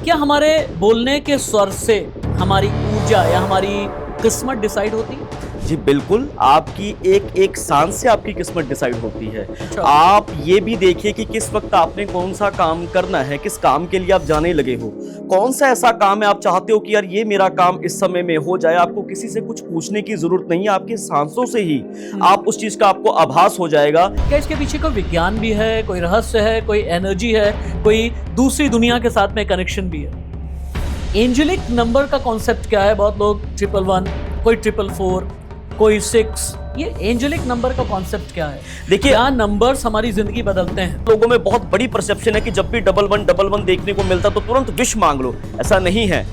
क्या हमारे बोलने के स्वर से हमारी ऊर्जा या हमारी किस्मत डिसाइड होती है? जी बिल्कुल, आपकी एक एक सांस से आपकी किस्मत डिसाइड होती है। अच्छा। आप ये भी देखिए कि किस वक़्त आपने कौन-सा काम करना है, किस काम के लिए आप जाने लगे हो। कौन-सा ऐसा काम है आप चाहते हो कि यार ये मेरा काम इस समय में हो जाए, आपको किसी से कुछ पूछने की ज़रूरत नहीं है, आपकी सांसों से ही आप उस चीज़ का आपको आभास हो जाएगा। क्या इसके पीछे कोई विज्ञान भी है, कोई रहस्य है, कोई एनर्जी है, कोई दूसरी दुनिया के साथ में कनेक्शन भी है? एंजेलिक नंबर का कॉन्सेप्ट क्या है? बहुत लोग 111, कोई 444, कोई 6, ये एंजेलिक नंबर का कॉन्सेप्ट क्या है? देखिए, क्या नंबर्स हमारी जिंदगी बदलते हैं? लोगों में बहुत बड़ी परसेप्शन है कि जब भी 1111 देखने को मिलता तो तुरंत विश मांग लो। ऐसा नहीं है।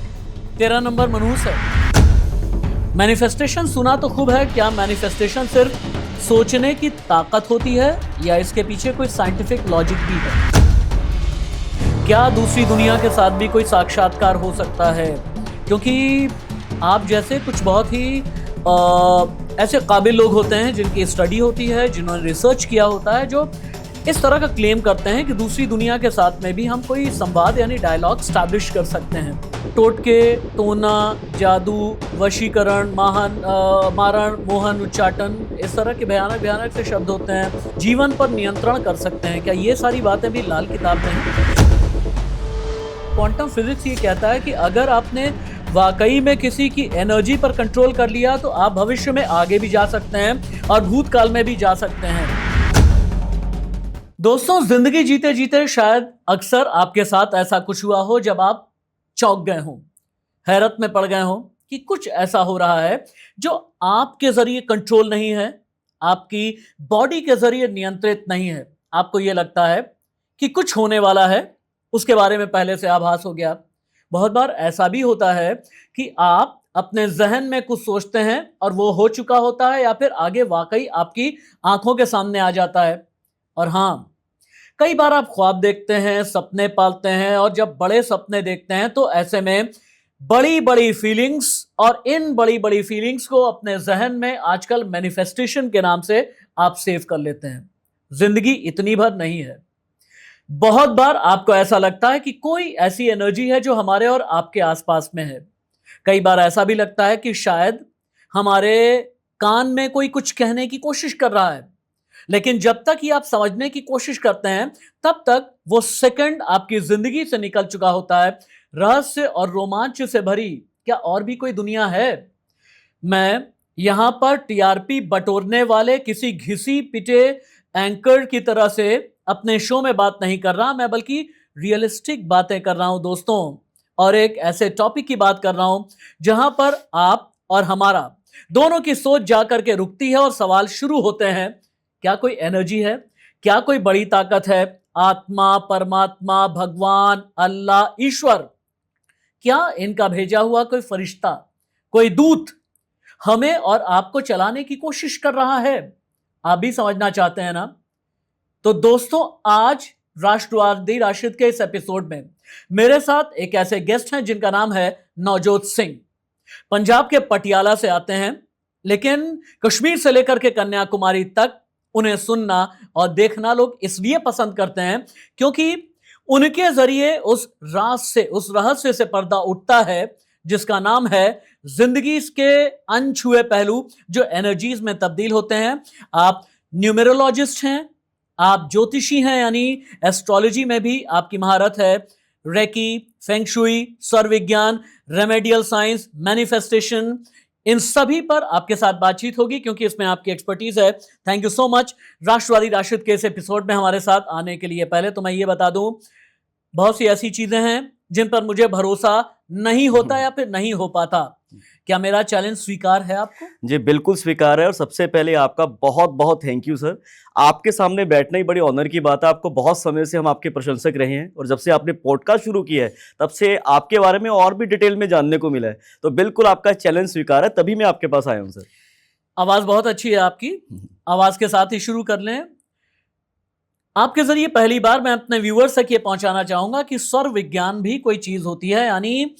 तेरा नंबर मनहूस है। मैनिफेस्टेशन सुना तो खूब है, क्या मैनिफेस्टेशन सिर्फ सोचने की ताकत होती है या इसके पीछे कोई साइंटिफिक लॉजिक भी है? क्या दूसरी दुनिया के साथ भी कोई साक्षात्कार हो सकता है? क्योंकि आप जैसे कुछ बहुत ही ऐसे काबिल लोग होते हैं जिनकी स्टडी होती है, जिन्होंने रिसर्च किया होता है, जो इस तरह का क्लेम करते हैं कि दूसरी दुनिया के साथ में भी हम कोई संवाद यानी डायलॉग स्टैब्लिश कर सकते हैं। टोटके, टोना, जादू, वशीकरण, मारण, मोहन, उच्चाटन, इस तरह के भयानक भयानक से शब्द होते हैं। जीवन पर नियंत्रण कर सकते हैं। क्या ये सारी बातें भी लाल किताब में हैं? क्वांटम फिजिक्स ये कहता है कि अगर आपने वाकई में किसी की एनर्जी पर कंट्रोल कर लिया तो आप भविष्य में आगे भी जा सकते हैं और भूतकाल में भी जा सकते हैं। दोस्तों, जिंदगी जीते जीते शायद अक्सर आपके साथ ऐसा कुछ हुआ हो जब आप चौंक गए हो, हैरत में पड़ गए हो कि कुछ ऐसा हो रहा है जो आपके जरिए कंट्रोल नहीं है, आपकी बॉडी के जरिए नियंत्रित नहीं है। आपको यह लगता है कि कुछ होने वाला है, उसके बारे में पहले से आभास हो गया। बहुत बार ऐसा भी होता है कि आप अपने जहन में कुछ सोचते हैं और वो हो चुका होता है या फिर आगे वाकई आपकी आंखों के सामने आ जाता है। और हाँ, कई बार आप ख्वाब देखते हैं, सपने पालते हैं, और जब बड़े सपने देखते हैं तो ऐसे में बड़ी बड़ी फीलिंग्स, और इन बड़ी बड़ी फीलिंग्स को अपने जहन में आजकल मैनिफेस्टेशन के नाम से आप सेव कर लेते हैं। जिंदगी इतनी भर नहीं है। बहुत बार आपको ऐसा लगता है कि कोई ऐसी एनर्जी है जो हमारे और आपके आसपास में है। कई बार ऐसा भी लगता है कि शायद हमारे कान में कोई कुछ कहने की कोशिश कर रहा है, लेकिन जब तक ये आप समझने की कोशिश करते हैं तब तक वो सेकंड आपकी जिंदगी से निकल चुका होता है। रहस्य और रोमांच से भरी क्या और भी कोई दुनिया है? मैं यहां पर टीआरपी बटोरने वाले किसी घिसी पिटे एंकर की तरह से अपने शो में बात नहीं कर रहा, मैं बल्कि रियलिस्टिक बातें कर रहा हूं दोस्तों, और एक ऐसे टॉपिक की बात कर रहा हूं जहां पर आप और हमारा दोनों की सोच जाकर के रुकती है और सवाल शुरू होते हैं। क्या कोई एनर्जी है? क्या कोई बड़ी ताकत है? आत्मा, परमात्मा, भगवान, अल्लाह, ईश्वर, क्या इनका भेजा हुआ कोई फरिश्ता, कोई दूत हमें और आपको चलाने की कोशिश कर रहा है? आप भी समझना चाहते हैं ना? तो दोस्तों, आज राष्ट्रवादी राशिद के इस एपिसोड में मेरे साथ एक ऐसे गेस्ट हैं जिनका नाम है नवजोत सिंह। पंजाब के पटियाला से आते हैं, लेकिन कश्मीर से लेकर के कन्याकुमारी तक उन्हें सुनना और देखना लोग इसलिए पसंद करते हैं क्योंकि उनके जरिए उस राज से, उस रहस्य से पर्दा उठता है जिसका नाम है जिंदगी के अनछुए पहलू जो एनर्जीज में तब्दील होते हैं। आप न्यूमेरोलॉजिस्ट हैं, आप ज्योतिषी हैं, यानी एस्ट्रोलॉजी में भी आपकी महारत है, रेकी, फेंगशुई, सौर विज्ञान, रेमेडियल साइंस, मैनिफेस्टेशन, इन सभी पर आपके साथ बातचीत होगी क्योंकि इसमें आपकी एक्सपर्टीज है। थैंक यू सो मच राष्ट्रवादी राशिद के इस एपिसोड में हमारे साथ आने के लिए। पहले तो मैं ये बता दूं, बहुत सी ऐसी चीजें हैं जिन पर मुझे भरोसा नहीं होता या फिर नहीं हो पाता। क्या मेरा चैलेंज स्वीकार है आपको? जी बिल्कुल स्वीकार है, और सबसे पहले आपका बहुत बहुत थैंक यू सर। आपके सामने बैठना ही बड़ी ऑनर की बात है। आपको बहुत समय से हम आपके प्रशंसक रहे हैं, और जब से आपने पॉडकास्ट शुरू किया है तब से आपके बारे में और भी डिटेल में जानने को मिला है। तो बिल्कुल आपका चैलेंज स्वीकार है, तभी मैं आपके पास आया हूँ सर। आवाज बहुत अच्छी है आपकी। आवाज के साथ ही शुरू कर लें। आपके जरिए पहली बार मैं अपने व्यूअर्स तक ये पहुंचाना चाहूंगा कि स्वर विज्ञान भी कोई चीज होती है, यानी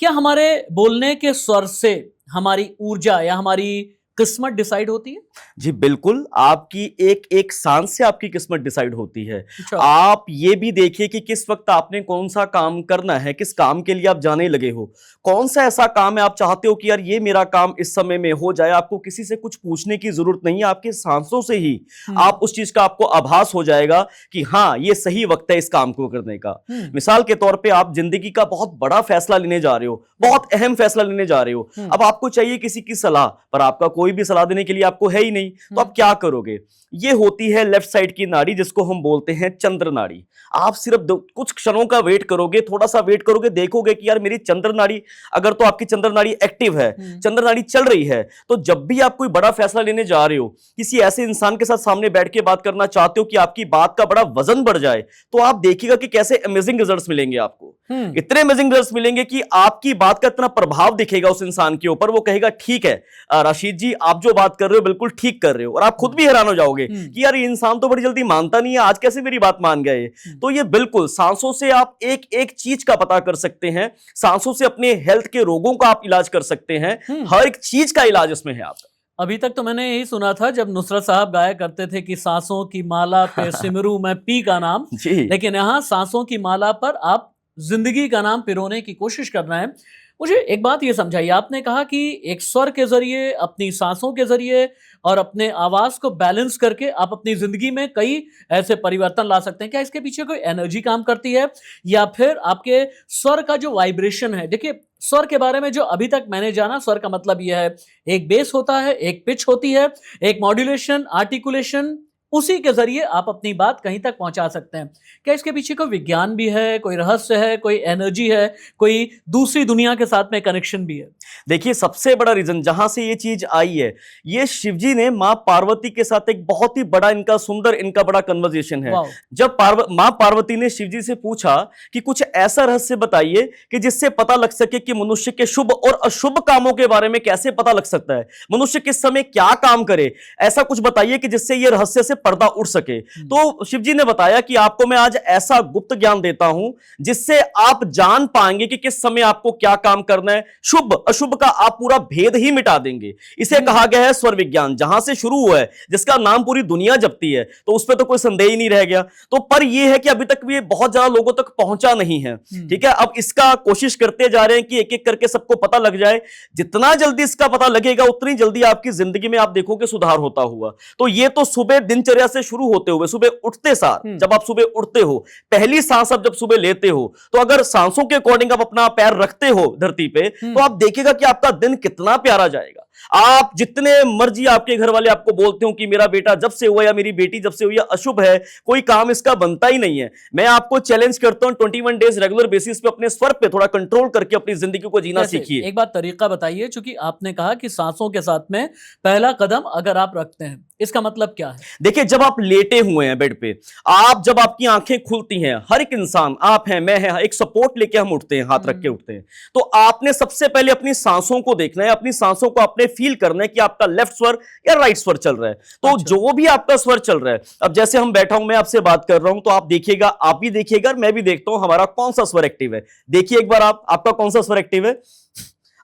क्या हमारे बोलने के स्वर से हमारी ऊर्जा या हमारी किस्मत डिसाइड होती है? जी बिल्कुल, आपकी एक एक सांस से आपकी किस्मत डिसाइड होती है। अच्छा। आप ये भी देखिए कि किस वक्त आपने कौन सा काम करना है, किस काम के लिए आप जाने लगे हो, कौन सा ऐसा काम है आप चाहते हो कि यार ये मेरा काम इस समय में हो जाए। आपको किसी से कुछ पूछने की जरूरत नहीं है, आपके सांसों से ही आप उस चीज का आपको आभास हो जाएगा कि हाँ ये सही वक्त है इस काम को करने का। मिसाल के तौर पे आप जिंदगी का बहुत बड़ा फैसला लेने जा रहे हो, बहुत अहम फैसला लेने जा रहे हो, अब आपको चाहिए किसी की सलाह, पर आपका कोई भी सलाह देने के लिए आपको है ही नहीं, तो आप क्या करोगे? ये होती है लेफ्ट साइड की नाड़ी जिसको हम बोलते हैं चंद्र नाड़ी। आप सिर्फ कुछ क्षणों का वेट करोगे, थोड़ा सा वेट करोगे, देखोगे कि यार मेरी चंद्र नाड़ी, अगर तो आपकी चंद्र नाड़ी एक्टिव है, चंद्र नाड़ी चल रही है, तो जब भी आप कोई बड़ा फैसला लेने जा रहे हो, किसी ऐसे इंसान के साथ सामने बैठ के बात करना चाहते हो कि आपकी बात का बड़ा वजन बढ़ जाए, तो आप देखिएगा कि कैसे अमेजिंग रिजल्ट्स मिलेंगे आपको। इतने अमेजिंग रिजल्ट्स मिलेंगे कि आपकी बात का इतना प्रभाव दिखेगा उस इंसान के ऊपर, वो कहेगा ठीक है राशिद जी आप जो बात कर रहे हो बिल्कुल ठीक कर रहे हो, और आप खुद भी हैरान हो जाओगे कि यार ये इंसान तो बड़ी जल्दी मानता नहीं है, आज कैसे मेरी बात मान गए। तो ये बिल्कुल सांसों से आप एक एक चीज का पता कर सकते हैं, सांसों से अपने हेल्थ के रोगों का आप इलाज कर सकते हैं, हर एक चीज का इलाज इसमें है आपका। अभी तक तो मैंने यही सुना था जब नुसरत साहब गाया करते थे कि सांसों की माला पे सिमरू मैं पी का नाम, जी लेकिन यहाँ सांसों की माला पर आप जिंदगी का नाम पिरोने की कोशिश कर रहे हैं। मुझे एक बात ये समझाइए, आपने कहा कि एक स्वर के जरिए, अपनी सांसों के जरिए और अपने आवाज को बैलेंस करके आप अपनी जिंदगी में कई ऐसे परिवर्तन ला सकते हैं। क्या इसके पीछे कोई एनर्जी काम करती है, या फिर आपके स्वर का जो वाइब्रेशन है? देखिए स्वर के बारे में जो अभी तक मैंने जाना, स्वर का मतलब यह है एक बेस होता है, एक पिच होती है, एक मॉड्यूलेशन, आर्टिकुलेशन, उसी के जरिए आप अपनी बात कहीं तक पहुंचा सकते हैं। क्या इसके पीछे कोई विज्ञान भी है, कोई रहस्य है, कोई एनर्जी है, कोई दूसरी दुनिया के साथ में कनेक्शन भी है? देखिए सबसे बड़ा रीजन जहां से ये चीज आई है, ये शिवजी ने मां पार्वती के साथ एक बहुत ही बड़ा इनका बड़ा कन्वर्सेशन है। जब मां पार्वती ने शिवजी से पूछा कि कुछ ऐसा रहस्य बताइए कि जिससे पता लग सके कि मनुष्य के शुभ और अशुभ कामों के बारे में कैसे पता लग सकता है, मनुष्य किस समय क्या काम करे, ऐसा कुछ बताइए कि जिससे ये रहस्य से पर्दा उठ सके। तो शिवजी ने बताया कि आपको मैं आज ऐसा गुप्त ज्ञान देता हूं जिससे आप जान पाएंगे कि किस समय आपको क्या काम करना है, शुभ अशुभ का आप पूरा भेद ही मिटा देंगे। इसे कहा गया है स्वर विज्ञान, जहां से शुरू हुआ है, जिसका नाम पूरी दुनिया जपती है, तो उस पर तो कोई संदेह ही नहीं रह गया। तो पर यह है कि अभी तक भी बहुत ज्यादा लोगों तक पहुंचा नहीं है, ठीक है। अब इसका कोशिश करते जा रहे हैं कि एक एक करके सबको पता लग जाए। जितना जल्दी इसका पता लगेगा उतनी जल्दी आपकी जिंदगी में आप देखोगे सुधार होता हुआ। तो ये तो सुबह दिनचर्या से शुरू होते हुए, सुबह उठते सार जब आप सुबह उठते हो, पहली सांस आप जब सुबह लेते हो, तो अगर सांसों के अकॉर्डिंग आप अपना पैर रखते हो धरती पे, तो आप देखिएगा कि आपका दिन कितना प्यारा जाएगा। आप जितने मर्जी आपके घर वाले आपको बोलते हो कि मेरा बेटा जब से हुआ या मेरी बेटी जब से हुई अशुभ है, कोई काम इसका बनता ही नहीं है, मैं आपको चैलेंज करता हूं 21 डेज रेगुलर बेसिस पे अपने स्वर पे थोड़ा कंट्रोल करके अपनी जिंदगी को जीना सीखिए। एक बात तरीका बताइए, क्योंकि आपने कहा कि सांसों के साथ में पहला कदम अगर आप रखते हैं, इसका मतलब क्या है? देखिए जब आप लेटे हुए हैं बेड पे, आप जब आपकी आंखें खुलती हैं, हर एक इंसान, आप हैं मैं है, एक सपोर्ट लेके हम उठते हैं, हाथ रख के उठते हैं, तो आपने सबसे पहले अपनी सांसों को देखना है, अपनी सांसों को आपने फील करना है कि आपका लेफ्ट स्वर या राइट स्वर चल रहा है। तो जो भी आपका स्वर चल रहा है, अब जैसे हम बैठा हूं, मैं आपसे बात कर रहा हूं, तो आप देखिएगा, आप भी देखिएगा, मैं भी देखता हूं हमारा कौन सा स्वर एक्टिव है। देखिए एक बार आपका कौन सा स्वर एक्टिव है।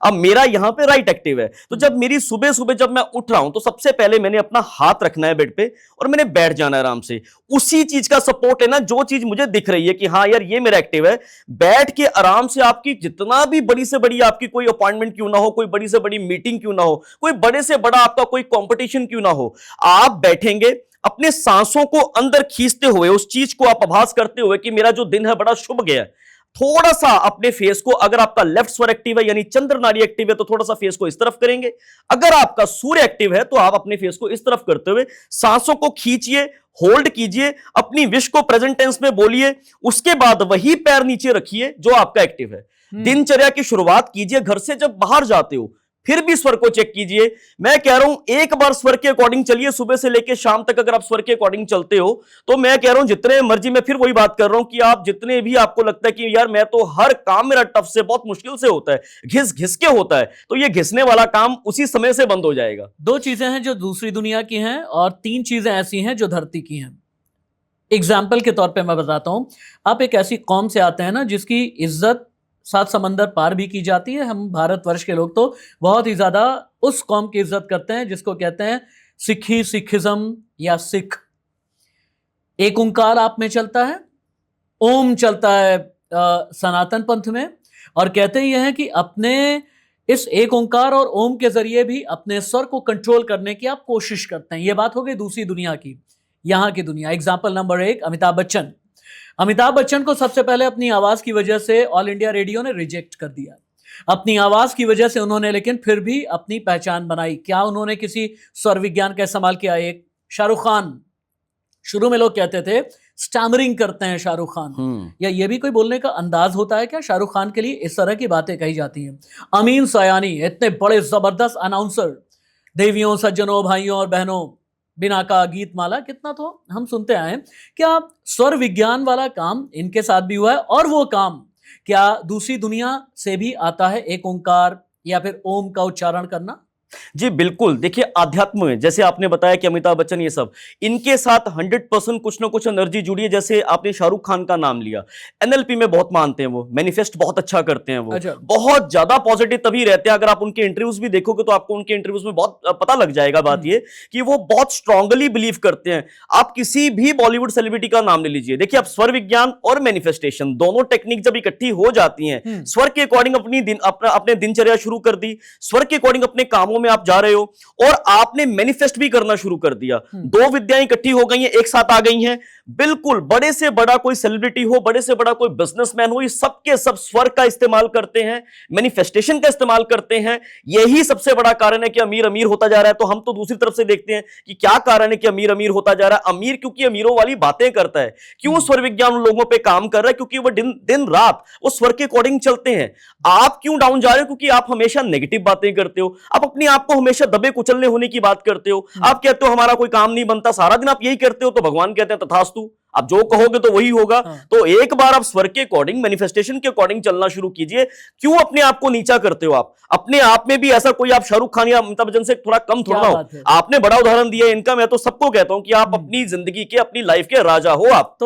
अब मेरा यहां पे राइट एक्टिव है। तो जब मेरी सुबह सुबह जब मैं उठ रहा हूं, तो सबसे पहले मैंने अपना हाथ रखना है बेड पे और मैंने बैठ जाना है आराम से। उसी चीज का सपोर्ट है ना, जो चीज मुझे दिख रही है कि हाँ यार ये मेरा एक्टिव है, बैठ के आराम से आपकी जितना भी बड़ी से बड़ी आपकी कोई अपॉइंटमेंट क्यों ना हो, कोई बड़ी से बड़ी मीटिंग क्यों ना हो, कोई बड़े से बड़ा आपका कोई कॉम्पिटिशन क्यों ना हो, आप बैठेंगे अपने सांसों को अंदर खींचते हुए, उस चीज को आप आभास करते हुए कि मेरा जो दिन है बड़ा शुभ गया। थोड़ा सा अपने फेस को, अगर आपका लेफ्ट स्वर एक्टिव है यानी चंद्र नाड़ी एक्टिव है, तो थोड़ा सा फेस को इस तरफ करेंगे। अगर आपका सूर्य एक्टिव है तो आप अपने फेस को इस तरफ करते हुए सांसों को खींचिए, होल्ड कीजिए, अपनी विश को प्रेजेंट टेंस में बोलिए, उसके बाद वही पैर नीचे रखिए जो आपका एक्टिव है। दिनचर्या की शुरुआत कीजिए घर से, जब बाहर जाते हो फिर भी स्वर को चेक कीजिए। मैं कह रहा हूं एक बार स्वर के अकॉर्डिंग चलिए, सुबह से लेकर शाम तक अगर आप स्वर के अकॉर्डिंग चलते हो, तो मैं कह रहा हूं जितने मर्जी, मैं फिर वही बात कर रहा हूं कि आप जितने भी आपको लगता है कि यार मैं तो हर काम मेरा टफ से, बहुत मुश्किल से होता है, घिस घिस के होता है, तो ये घिसने वाला काम उसी समय से बंद हो जाएगा। 2 चीजें हैं जो दूसरी दुनिया की हैं और 3 चीजें ऐसी हैं जो धरती की हैं। एग्जाम्पल के तौर पे मैं बताता हूं, आप एक ऐसी कौम से आते हैं ना जिसकी इज्जत 7 समंदर पार भी की जाती है। हम भारतवर्ष के लोग तो बहुत ही ज्यादा उस कौम की इज्जत करते हैं जिसको कहते हैं सिखी, सिखिज्म या सिख, एक ओंकार आप में चलता है, ओम चलता है सनातन पंथ में, और कहते ही हैं कि अपने इस एक ओंकार और ओम के जरिए भी अपने स्वर को कंट्रोल करने की आप कोशिश करते हैं। यह बात हो गई दूसरी दुनिया की। यहां की दुनिया, एग्जाम्पल नंबर 1, अमिताभ बच्चन। अमिताभ बच्चन को सबसे पहले अपनी आवाज की वजह से ऑल इंडिया रेडियो ने रिजेक्ट कर दिया। अपनी आवाज की वजह से उन्होंने लेकिन फिर भी अपनी पहचान बनाई। क्या उन्होंने किसी स्वर विज्ञान का इस्तेमाल किया? एक शाहरुख खान, शुरू में लोग कहते थे स्टैमरिंग करते हैं शाहरुख खान, या ये भी कोई बोलने का अंदाज होता है क्या? शाहरुख खान के लिए इस तरह की बातें कही जाती हैं। अमीन सयानी, इतने बड़े जबरदस्त अनाउंसर, देवियों, सज्जनों, भाइयों और बहनों, बिना का गीत माला, कितना तो हम सुनते आए। क्या स्वर विज्ञान वाला काम इनके साथ भी हुआ है? और वो काम क्या दूसरी दुनिया से भी आता है, एक ओंकार या फिर ओम का उच्चारण करना? जी बिल्कुल। देखिए आध्यात्म में जैसे आपने बताया कि अमिताभ बच्चन, ये सब इनके साथ 100% कुछ ना कुछ एनर्जी जुड़ी है। जैसे आपने शाहरुख खान का नाम लिया, एनएलपी में बहुत मानते हैं वो, मैनिफेस्ट बहुत अच्छा करते हैं वो, बहुत ज्यादा पॉजिटिव तभी रहते हैं। अगर आप उनके इंटरव्यूज भी देखोगे तो आपको उनके इंटरव्यूज में बहुत पता लग जाएगा बात ये कि वो बहुत स्ट्रांगली बिलीव करते हैं। आप किसी भी बॉलीवुड सेलिब्रिटी का नाम ले लीजिए, देखिए आप स्वर विज्ञान और मैनिफेस्टेशन दोनों टेक्निक जब इकट्ठी हो जाती हैं, स्वर के अकॉर्डिंग अपने दिनचर्या शुरू कर दी, स्वर के अकॉर्डिंग अपने कामों में आप जा रहे हो और आपने मैनिफेस्ट भी करना शुरू कर दिया, दो विद्याएं इकट्ठी हो गई हैं, एक साथ आ गई हैं। बिल्कुल बड़े से बड़ा कोई सेलिब्रिटी हो, बड़े से बड़ा कोई बिजनेसमैन हो, ये सबके सब स्वर का इस्तेमाल करते हैं, मैनिफेस्टेशन का इस्तेमाल करते हैं। यही सबसे बड़ा कारण है कि अमीर अमीर होता जा रहा है। तो हम तो दूसरी तरफ से देखते हैं कि क्या कारण है कि अमीर अमीर होता जा रहा है। अमीर क्योंकि अमीरों वाली बातें करता है। क्यों स्वर विज्ञान उन लोगों पे काम कर रहा है? क्योंकि वो दिन रात वो स्वर के अकॉर्डिंग चलते हैं। आप क्यों डाउन जा रहे हो? क्योंकि आप हमेशा नेगेटिव बातें करते हो, आप अपने आप को हमेशा दबे कुचलने होने की बात करते हो। आप कहते हो हमारा कोई काम नहीं बनता, सारा दिन आप यही करते हो, तो भगवान कहते हैं तथास्तु, आप जो कहोगे तो वही होगा। तो एक बार आप स्वर के अकॉर्डिंग, मैनिफेस्टेशन के अकॉर्डिंग चलना शुरू कीजिए। क्यों अपने आप को नीचा करते हो? आप अपने आप में भी ऐसा कोई, आप शाहरुख खान या अमिताभ बच्चन से थोड़ा कम थोड़ा हो। आपने बड़ा उदाहरण दिया इनका। मैं तो सबको कहता हूं कि आप अपनी जिंदगी के, अपनी लाइफ के राजा हो। आप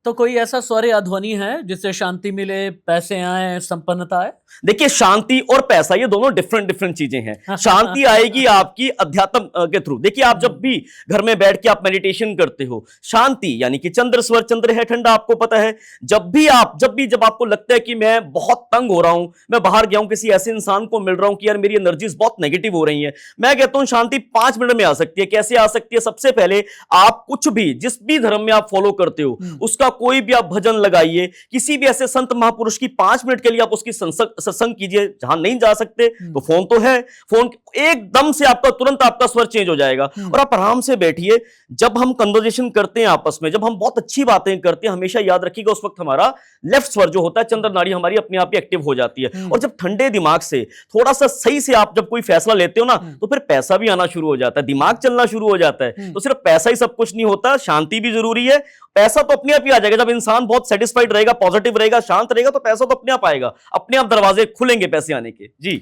तो कोई ऐसा स्वर या ध्वनि है जिससे शांति मिले, पैसे आए, संपन्नता आए? देखिए शांति और पैसा ये दोनों डिफरेंट चीजें हैं। शांति आएगी आपकी अध्यात्म के थ्रू। देखिए आप जब भी घर में बैठ के आप मेडिटेशन करते हो, शांति यानी कि चंद्र स्वर, चंद्र है ठंडा, आपको पता है। जब आपको लगता है कि मैं बहुत तंग हो रहा हूं, मैं बाहर गया हूं, किसी ऐसे इंसान को मिल रहा हूं कि यार मेरी एनर्जीज बहुत नेगेटिव हो रही है, मैं कहता हूं शांति 5 मिनट में आ सकती है। कैसे आ सकती है? सबसे पहले आप कुछ भी, जिस भी धर्म में आप फॉलो करते हो, उसका कोई भी आप भजन लगाइए, किसी भी ऐसे संत महापुरुष की 5 मिनट के लिए आप उसकी सत्संग कीजिए। जहां नहीं जा सकते तो फोन तो है, फोन एकदम से आपका तुरंत आपका स्वर चेंज हो जाएगा और आप आराम से बैठिए। जब हम कन्वर्सेशन करते हैं आपस में, जब हम बहुत अच्छी बातें करते हैं, हमेशा याद रखिएगा उस वक्त हमारा लेफ्ट स्वर जो होता है, चंद्र नाड़ी हमारी अपने आप ही एक्टिव हो जाती है। और जब ठंडे दिमाग से थोड़ा सा सही से आप जब कोई फैसला लेते हो ना, तो फिर पैसा भी आना शुरू हो जाता है, दिमाग चलना शुरू हो जाता है। तो सिर्फ पैसा ही सब कुछ नहीं होता, शांति भी जरूरी है। पैसा तो अपने आप ही आ जाएगा। जब इंसान बहुत सेटिस्फाइड रहेगा, पॉजिटिव रहेगा, शांत रहेगा, तो पैसा तो अपने आप आएगा, अपने आप दरवाजे खुलेंगे पैसे आने के। जी,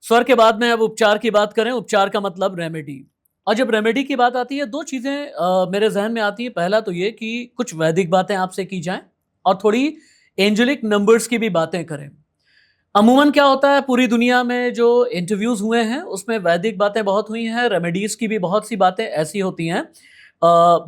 स्वर के बाद में अब उपचार की बात करें। उपचार का मतलब रेमेडी। और जब रेमेडी की बात आती है, दो चीजें मेरे जहन में आती है। पहला तो ये कि कुछ वैदिक बातें आपसे की जाएं और थोड़ी एंजेलिक नंबर्स की भी बातें करें। अमूमन क्या होता है, पूरी दुनिया में जो इंटरव्यूज हुए हैं उसमें वैदिक बातें बहुत हुई हैं, रेमेडीज की भी बहुत सी बातें ऐसी होती हैं।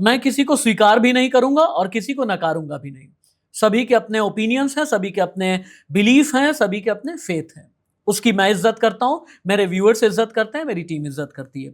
मैं किसी को स्वीकार भी नहीं करूंगा और किसी को नकारूंगा भी नहीं। सभी के अपने ओपिनियंस हैं, सभी के अपने बिलीफ हैं, सभी के अपने फेथ हैं। उसकी मैं इज्जत करता हूं, मेरे व्यूअर्स इज्जत करते हैं, मेरी टीम इज्जत करती है।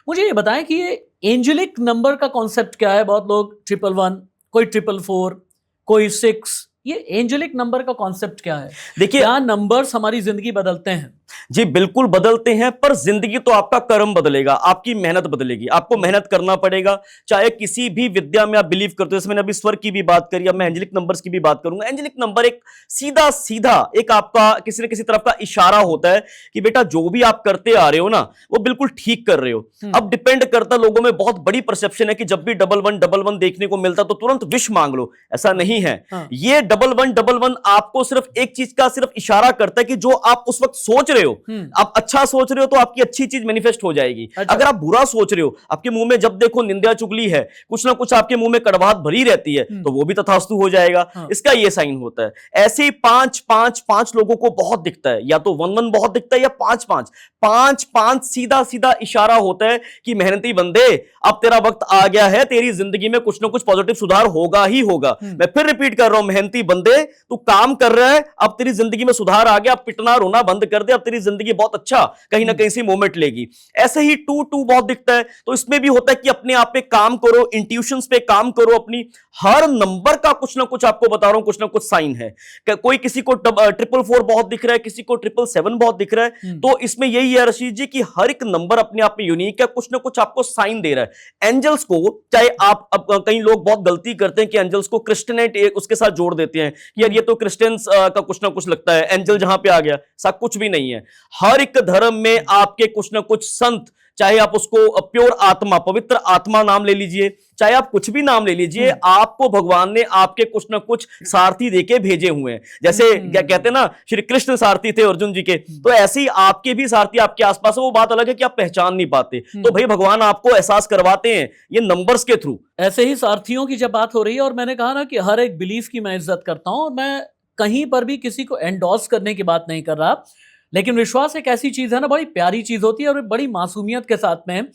मुझे ये बताएं कि ये एंजेलिक नंबर का कॉन्सेप्ट क्या है? बहुत लोग 111, कोई 444, कोई 6, ये एंजेलिक नंबर का कॉन्सेप्ट क्या है? देखिए क्या नंबर्स हमारी जिंदगी बदलते हैं? जी बिल्कुल बदलते हैं, पर जिंदगी तो आपका कर्म बदलेगा, आपकी मेहनत बदलेगी। आपको मेहनत करना पड़ेगा, चाहे किसी भी विद्या में आप बिलीव करते हो। जैसे मैंने अभी स्वर की भी बात करी, अब मैं एंजेलिक नंबर्स की भी बात करूंगा। एंजेलिक नंबर एक सीधा एक आपका किसी न किसी तरफ का इशारा होता है कि बेटा जो भी आप करते आ रहे हो ना, वो बिल्कुल ठीक कर रहे हो। अब डिपेंड करता, लोगों में बहुत बड़ी परसेप्शन है कि जब भी 1111 देखने को मिलता तो तुरंत विश मांग लो। ऐसा नहीं है। ये 1111 आपको सिर्फ एक चीज का सिर्फ इशारा करता है कि जो आप उस वक्त सोच रहे हो हो, आप अच्छा सोच रहे हो तो आपकी अच्छी चीज मैनिफेस्ट हो जाएगी। अच्छा। अगर आप बुरा सोच रहे हो, आपके मुंह में जब देखो निंदा चुगली है, कुछ ना कुछ आपके मुंह में कड़वाहट भरी रहती है, तो वो भी तथास्तु हो जाएगा। हाँ। इसका ये साइन होता है। ऐसे ही 5-5-5 लोगों को बहुत दिखता है, या तो 1-1 बहुत दिखता है या 5-5 5-5 सीधा सीधा इशारा होता है कि मेहनती बंदे, अब तेरा वक्त आ गया है, तेरी जिंदगी में कुछ ना कुछ पॉजिटिव सुधार होगा ही होगा। मैं फिर रिपीट कर रहा हूं, मेहनती बंदे, तू काम कर रहा है, अब तेरी जिंदगी में सुधार आ गया, अब पिटना रोना बंद कर दे, अब तेरी जिंदगी बहुत अच्छा कहीं ना कहीं से मोमेंट लेगी। ऐसे ही 2-2 बहुत दिखता है, तो इसमें भी होता है कि अपने आप पे काम करो, इंट्यूशंस पे काम करो अपनी। हर नंबर का कुछ ना कुछ आपको बता रहा हूं, कुछ ना कुछ साइन है। कोई किसी को 444 बहुत दिख रहा है, किसी को 777 बहुत दिख रहा है, तो इसमें यही है रशीद जी कि हर एक नंबर अपने आप में यूनिक है, कुछ ना कुछ आपको साइन दे रहा है। एंजल्स को, चाहे आप अब कई लोग बहुत गलती करते हैं कि एंजल्स को क्रिश्चियनेट उसके साथ जोड़ देते हैं कि यार ये तो क्रिश्चियंस का कुछ ना कुछ लगता है, एंजल जहां पे आ गया, सब कुछ भी नहीं है। हर एक धर्म में आपके कुछ ना कुछ संत, चाहे आप उसको प्योर आत्मा, पवित्र आत्मा नाम ले लीजिए, चाहे आप कुछ भी नाम ले लीजिए, आपको भगवान ने आपके कुछ ना कुछ सारथी देके भेजे हुए हैं। जैसे क्या कहते हैं ना, श्री कृष्ण सारथी थे अर्जुन जी के, तो ऐसे ही आपके भी सारथी आपके आसपास है। वो बात अलग है कि आप पहचान नहीं पाते, तो भाई भगवान आपको एहसास करवाते हैं ये नंबर्स के थ्रू। ऐसे ही सारथियों की जब बात हो रही है, और मैंने कहा ना कि हर एक बिलीफ की मैं इज्जत करता हूं, और मैं कहीं पर भी किसी को एंडोर्स करने की बात नहीं कर रहा, लेकिन विश्वास एक ऐसी चीज है ना, बड़ी प्यारी चीज होती है और बड़ी मासूमियत के साथ में।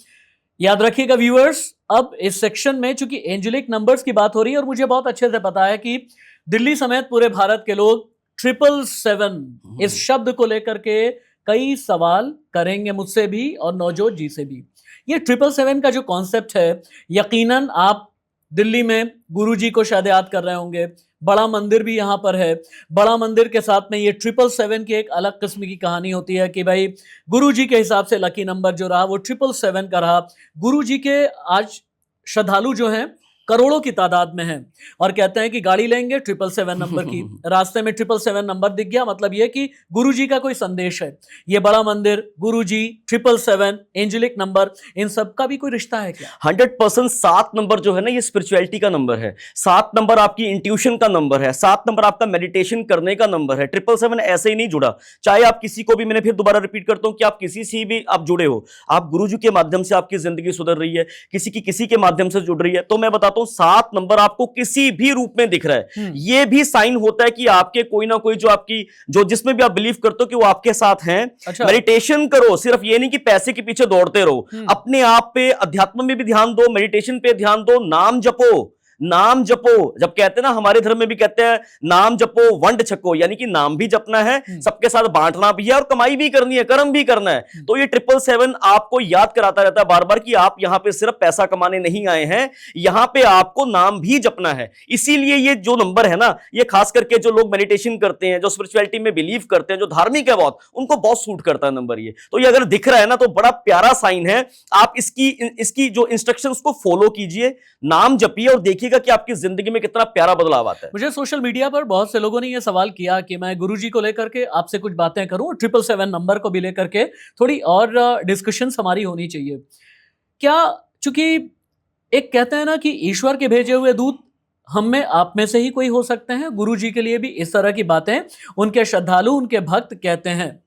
याद रखिएगा व्यूअर्स, अब इस सेक्शन में चूंकि एंजेलिक नंबर्स की बात हो रही है, और मुझे बहुत अच्छे से पता है कि दिल्ली समेत पूरे भारत के लोग 777 इस शब्द को लेकर के कई सवाल करेंगे मुझसे भी और नवजोत जी से भी। ये 777 का जो कॉन्सेप्ट है, यकीनन आप दिल्ली में गुरु जी को शायद याद कर रहे होंगे, बड़ा मंदिर भी यहाँ पर है। बड़ा मंदिर के साथ में ये 777 की एक अलग किस्म की कहानी होती है कि भाई गुरु जी के हिसाब से लकी नंबर जो रहा वो 777 का रहा। गुरु जी के आज श्रद्धालु जो हैं करोड़ों की तादाद में हैं, और कहते हैं कि गाड़ी लेंगे 777 नंबर की, रास्ते में 777 नंबर दिख गया, मतलब ये कि गुरु जी का कोई संदेश है। ये बड़ा मंदिर, गुरु जी, 777, एंजेलिक नंबर, इन सब का भी कोई रिश्ता है क्या? 100%। 7 नंबर जो है ना, ये स्पिरिचुअलिटी का नंबर है। 7 नंबर आपकी इंट्यूशन का नंबर है। 7 नंबर आपका मेडिटेशन करने का नंबर है। 777 ऐसे ही नहीं जुड़ा। चाहे आप किसी को भी, मैंने फिर दोबारा रिपीट करता हूं कि आप किसी से भी आप जुड़े हो, आप गुरु जी के माध्यम से आपकी जिंदगी सुधर रही है, किसी के माध्यम से जुड़ रही है, तो मैं बताता हूं 7 नंबर आपको किसी भी रूप में दिख रहा है, ये भी साइन होता है कि आपके कोई ना कोई जो आपकी, जो जिसमें भी आप बिलीव करते हो कि वो आपके साथ हैं। अच्छा। मेडिटेशन करो, सिर्फ ये नहीं कि पैसे के पीछे दौड़ते रहो, अपने आप पे, अध्यात्म में भी ध्यान दो, मेडिटेशन पे ध्यान दो, नाम जपो, नाम जपो। जब कहते हैं ना, हमारे धर्म में भी कहते हैं नाम जपो वंड छको, यानी कि नाम भी जपना है, सबके साथ बांटना भी है, और कमाई भी करनी है, कर्म भी करना है। तो ये 777 आपको याद कराता रहता है बार बार कि आप यहां पे सिर्फ पैसा कमाने नहीं आए हैं, यहां पे आपको नाम भी जपना है। इसीलिए ये जो नंबर है ना, ये खास करके जो लोग मेडिटेशन करते हैं, जो स्पिरिचुअलिटी में बिलीव करते हैं, जो धार्मिक है बहुत, उनको बहुत सूट करता है नंबर ये। तो ये अगर दिख रहा है ना, तो बड़ा प्यारा साइन है। आप इसकी जो इंस्ट्रक्शंस को फॉलो कीजिए, नाम जपिए, और देखिए कि आपकी जिंदगी में कितना प्यारा बदलाव आता है। मुझे सोशल मीडिया पर बहुत से लोगों ने यह सवाल किया कि मैं गुरुजी को लेकर के आपसे कुछ बातें करूं, 777 नंबर को भी लेकर के थोड़ी और डिस्कशंस हमारी होनी चाहिए क्या। चूंकि एक कहते हैं ना कि ईश्वर के भेजे हुए दूत हम में, आप में से ही कोई हो सकते हैं। गुरुजी के लिए भी इस तरह की बातें उनके श्रद्धालु, उनके भक्त कहते हैं,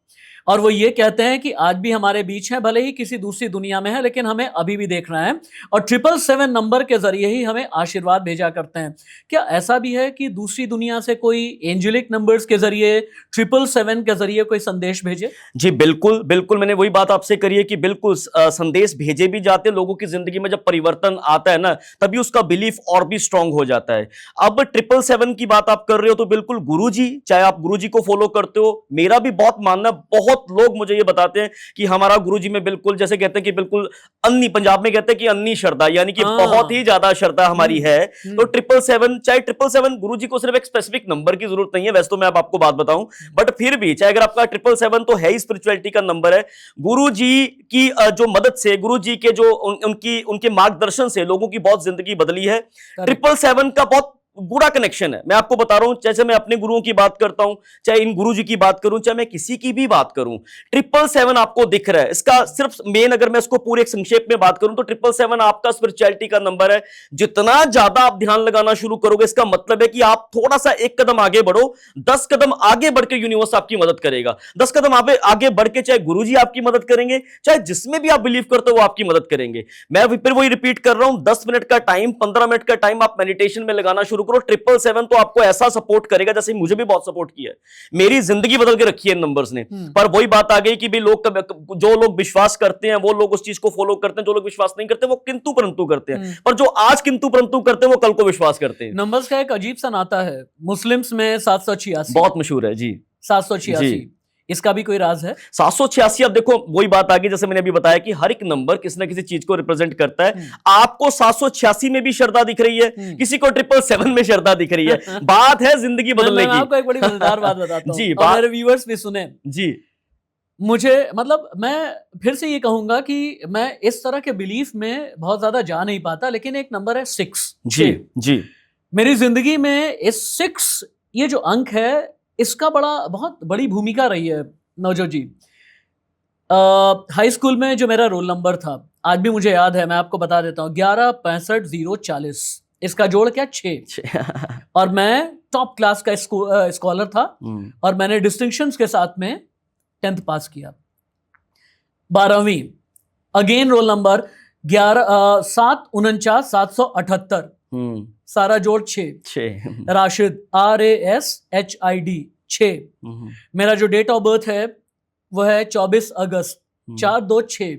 और वो ये कहते हैं कि आज भी हमारे बीच हैं, भले ही किसी दूसरी दुनिया में है, लेकिन हमें अभी भी देखना है, और 777 नंबर के जरिए ही हमें आशीर्वाद भेजा करते हैं। क्या ऐसा भी है कि दूसरी दुनिया से कोई एंजेलिक नंबर्स के जरिए, 777 के जरिए कोई संदेश भेजे? जी बिल्कुल बिल्कुल, मैंने वही बात आपसे करी है कि बिल्कुल संदेश भेजे भी जाते हैं। लोगों की जिंदगी में जब परिवर्तन आता है ना, तभी उसका बिलीफ और भी स्ट्रांग हो जाता है। अब 777 की बात आप कर रहे हो, तो बिल्कुल गुरुजी, चाहे आप गुरुजी को फॉलो करते हो, मेरा भी बहुत मानना, बहुत लोग मुझे ये बताते हैं कि हमारा गुरुजी में बिल्कुल, जैसे कहते हैं कि बिल्कुल अन्नी, पंजाब में कहते हैं कि अन्नी श्रद्धा, यानी कि बहुत ही ज्यादा श्रद्धा हमारी है। तो 777, चाहे 777 गुरुजी को सिर्फ एक स्पेसिफिक नंबर की जरूरत नहीं है, वैसे तो मैं अब आपको बात बताऊं, बट फिर भी चाहे अगर आपका 777 तो है ही स्पिरिचुअलिटी का नंबर है। गुरुजी की जो मदद से, गुरुजी के जो उनके मार्गदर्शन से लोगों की बहुत जिंदगी बदली है। 777 का बहुत गूढ़ा कनेक्शन है। मैं आपको बता रहा हूं, जैसे मैं अपने गुरुओं की बात करता हूं, चाहे इन गुरु जी की बात करूं, चाहे मैं किसी की भी बात करूं, 777 आपको दिख रहा है। इसका सिर्फ मेन अगर मैं इसको पूरे एक संक्षेप में बात करूं तो 777 आपका स्पिरिचुअलिटी का नंबर है। जितना ज्यादा आप ध्यान लगाना शुरू करोगे, इसका मतलब है कि आप थोड़ा सा एक कदम आगे बढ़ो, 10 कदम आगे बढ़ के यूनिवर्स आपकी मदद करेगा। 10 कदम आगे बढ़ के चाहे गुरुजी आपकी मदद करेंगे, चाहे जिसमें भी आप बिलीव करते हो वो आपकी मदद करेंगे। मैं फिर वही रिपीट कर रहा हूं, 10 मिनट का टाइम, 15 मिनट का टाइम आप मेडिटेशन में लगाना शुरू करो। 777 तो आपको ऐसा सपोर्ट करेगा जैसे मुझे भी बहुत सपोर्ट किया है। मेरी जिंदगी बदल के रखी है इन नंबर्स ने। पर वही बात आ गई कि भी लोग, जो लोग विश्वास करते हैं वो लोग उस चीज को फॉलो करते हैं, जो लोग विश्वास नहीं करते वो किंतु परंतु करते हैं। पर जो आज किंतु परंतु करते हैं वो कल को विश्वास करते हैं। नंबर्स का एक अजीब सा नाता है मुस्लिम्स में, 786 बहुत मशहूर है जी। 786, इसका भी कोई राज है? 786, अब देखो वही बात आ गई, जैसे मैंने अभी बताया कि हर एक नंबर किसी ना किसी चीज को रिप्रेजेंट करता है। आपको 786 में भी श्रद्धा दिख रही है, किसी को 777 में श्रद्धा दिख रही है। बात है जिंदगी बदलने की। मैं आपको एक बड़ी मजेदार बात बताता हूं जी, और मेरे व्यूअर्स भी सुने जी। मुझे, मतलब मैं फिर से ये कहूंगा कि मैं इस तरह के बिलीफ में बहुत ज्यादा जा नहीं पाता, लेकिन एक नंबर है 6। जी जी। मेरी जिंदगी में इस 6, ये जो अंक है, इसका बहुत बड़ी भूमिका रही है नवजोत जी। हाई स्कूल में जो मेरा रोल नंबर था, आज भी मुझे याद है, मैं आपको बता देता हूँ, 1165040। इसका जोड़ क्या, 6। और मैं टॉप क्लास का स्कॉलर था और मैंने डिस्टिंक्शंस के साथ में 10th पास किया। 12वीं अगेन रोल नंबर 7497778, सारा जोड़ 6। राशिद, RASHID, 6। मेरा जो डेट ऑफ बर्थ है वो है 24 अगस्त 426।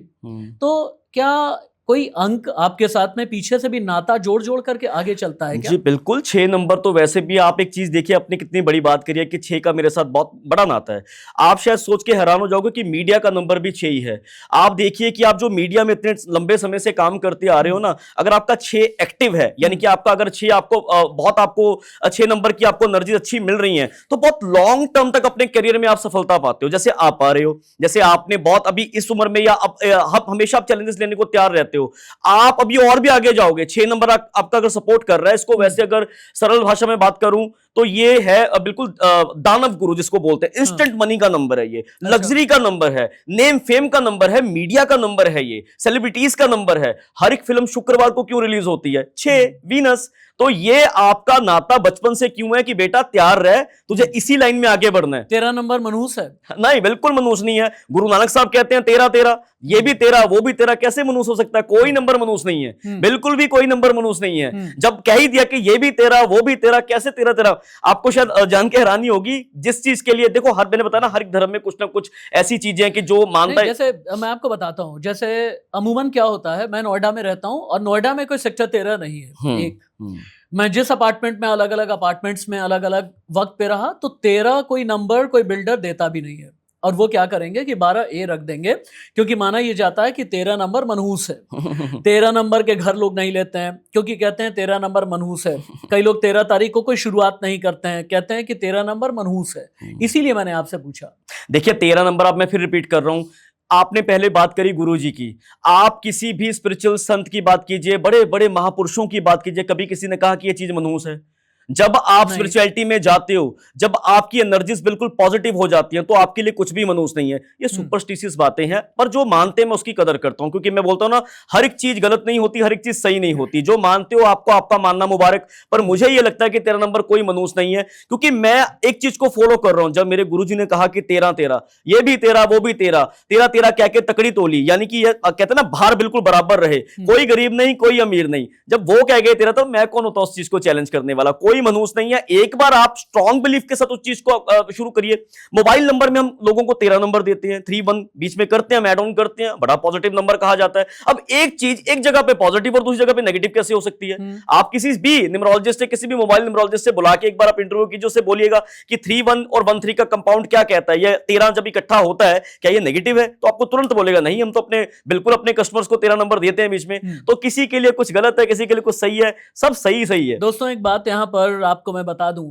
तो क्या कोई अंक आपके साथ में पीछे से भी नाता जोड़ जोड़ करके आगे चलता है क्या? जी बिल्कुल, 6 नंबर तो वैसे भी, आप एक चीज देखिए, आपने कितनी बड़ी बात करी है कि 6 का मेरे साथ बहुत बड़ा नाता है। आप शायद सोच के हैरान हो जाओगे कि मीडिया का नंबर भी 6 ही है। आप देखिए कि आप जो मीडिया में इतने लंबे समय से काम करते आ रहे हो ना, अगर आपका 6 एक्टिव है, यानी कि आपका अगर 6 आपको 6 नंबर की आपको एनर्जी अच्छी मिल रही है, तो बहुत लॉन्ग टर्म तक अपने करियर में आप सफलता पाते हो। जैसे आप पा रहे हो, जैसे आपने बहुत अभी इस उम्र में, या अब हमेशा आप चैलेंजेस लेने को तैयार रहते हो, आप अभी और भी आगे जाओगे। 6 नंबर आपका अगर सपोर्ट कर रहा है, इसको वैसे अगर सरल भाषा में बात करूं तो ये है बिल्कुल दानव गुरु जिसको बोलते हैं। इंस्टेंट मनी का नंबर है ये, लग्जरी का नंबर है, नेम फेम का नंबर है, मीडिया का नंबर है, ये सेलिब्रिटीज का नंबर है। हर एक फिल्म शुक्रवार को क्यों रिलीज होती है? 6, वीनस। तो ये आपका नाता बचपन से क्यों है कि बेटा तैयार रह, तुझे इसी लाइन में आगे बढ़ना है। 13 नंबर मनहूस है? नहीं, बिल्कुल मनहूस नहीं है। गुरु नानक साहब कहते हैं 13, ये भी 13, वो भी 13। कैसे मनहूस हो सकता है? कोई नंबर मनहूस नहीं है, बिल्कुल भी कोई नंबर मनहूस नहीं है। जब कह ही दिया कि ये भी 13, वो भी 13, कैसे 13? आपको शायद जान के हैरानी होगी, जिस चीज के लिए, देखो, मैंने बताया ना, हर एक धर्म में कुछ ना कुछ ऐसी चीजें हैं कि जो मानता है। जैसे मैं आपको बताता हूं, जैसे अमूमन क्या होता है, मैं नोएडा में रहता हूं और नोएडा में कोई सेक्टर 13 नहीं है। एक मैं जिस अपार्टमेंट में, अलग अलग अपार्टमेंट्स में अलग अलग वक्त पे रहा, तो 13 कोई नंबर कोई बिल्डर देता भी नहीं है। और वो क्या करेंगे कि 12A रख देंगे, क्योंकि माना ये जाता है कि 13 नंबर मनहूस है। 13 नंबर के घर लोग नहीं लेते हैं, क्योंकि कहते हैं 13 नंबर मनहूस है। कई लोग 13 तारीख को कोई शुरुआत नहीं करते हैं, कहते हैं कि 13 नंबर मनहूस है। इसीलिए मैंने आपसे पूछा। देखिए 13 नंबर, अब मैं फिर रिपीट कर रहा हूं, आपने पहले बात करी गुरुजी की, आप किसी भी स्पिरिचुअल संत की बात कीजिए, बड़े बड़े महापुरुषों की बात कीजिए, कभी किसी ने कहा कि ये चीज मनहूस है? जब आप स्पिरिचुअलिटी में जाते हो, जब आपकी एनर्जीज बिल्कुल पॉजिटिव हो जाती हैं, तो आपके लिए कुछ भी मनहूस नहीं है। ये सुपरस्टिशियस बातें हैं, पर जो मानते हैं मैं उसकी कदर करता हूं, क्योंकि मैं बोलता हूं ना, हर एक चीज गलत नहीं होती, हर एक चीज सही नहीं होती। जो मानते हो आपको आपका मानना मुबारक, पर मुझे ये लगता है कि 13 नंबर कोई मनहूस नहीं है, क्योंकि मैं एक चीज को फॉलो कर रहा हूं। जब मेरे गुरुजी ने कहा कि 13, ये भी 13, वो भी 13 कह के तकड़ी तोली, यानी कि ये कहते हैं ना, भार बिल्कुल बराबर रहे, कोई गरीब नहीं, कोई अमीर नहीं। जब वो कह गए 13, तो मैं कौन होता उस चीज को चैलेंज करने वाला? कोई मनहूस नहीं है। एक बार आप स्ट्रॉन्ग बिलीफ के साथ उस चीज को शुरू करिए। मोबाइल नंबर में हम लोगों को 13 नंबर देते हैं, 31 बीच में करते हैं, ऐड ऑन करते हैं, बड़ा पॉजिटिव नंबर कहा जाता है। अब एक चीज एक जगह पे पॉजिटिव और दूसरी जगह पे नेगेटिव कैसे हो सकती है? आप किसी भी न्यूमरोलॉजिस्ट से, किसी भी मोबाइल न्यूमरोलॉजिस्ट से बुला के एक बार आप इंटरव्यू कीजिए, उससे बोलिएगा कि 31 और 13 का कंपाउंड क्या कहता है, ये 13 जब इकट्ठा होता है क्या ये नेगेटिव है? तो आपको तुरंत बोलेगा नहीं, हम तो बिल्कुल अपने कस्टमर्स को 13 नंबर देते हैं बीच में। तो किसी के लिए कुछ गलत है, किसी के लिए कुछ सही है, सब सही है। दोस्तों, एक बात यहां पर आपको मैं बता दूं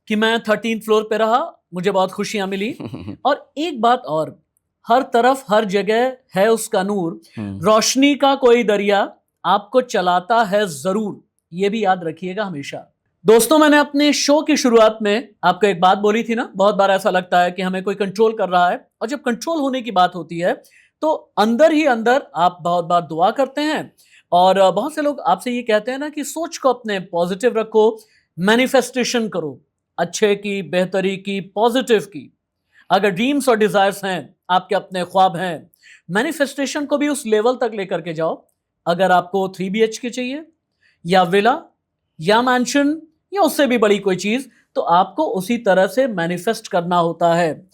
कि मैं 13th फ्लोर पे रहा, मुझे बहुत खुशियां मिली। और एक बात और, हर तरफ हर जगह है उसका नूर, रोशनी का कोई दरिया आपको चलाता है जरूर, ये भी याद रखिएगा हमेशा। दोस्तों, मैंने अपने शो की शुरुआत में आपको एक बात बोली थी ना, बहुत बार ऐसा लगता है कि हमें कोई कंट्रोल कर रहा है, और जब कंट्रोल होने की बात होती है तो अंदर ही अंदर आप बहुत बार दुआ करते हैं। और बहुत से लोग आपसे ये कहते हैं ना कि सोच को अपने पॉजिटिव रखो, मैनिफेस्टेशन करो, अच्छे की, बेहतरी की, पॉजिटिव की। अगर ड्रीम्स और डिजायर्स हैं, आपके अपने ख्वाब हैं, मैनिफेस्टेशन को भी उस लेवल तक लेकर के जाओ। अगर आपको 3 BHK चाहिए, या विला, या मैंशन, या उससे भी बड़ी कोई चीज, तो आपको उसी तरह से मैनिफेस्ट करना होता है।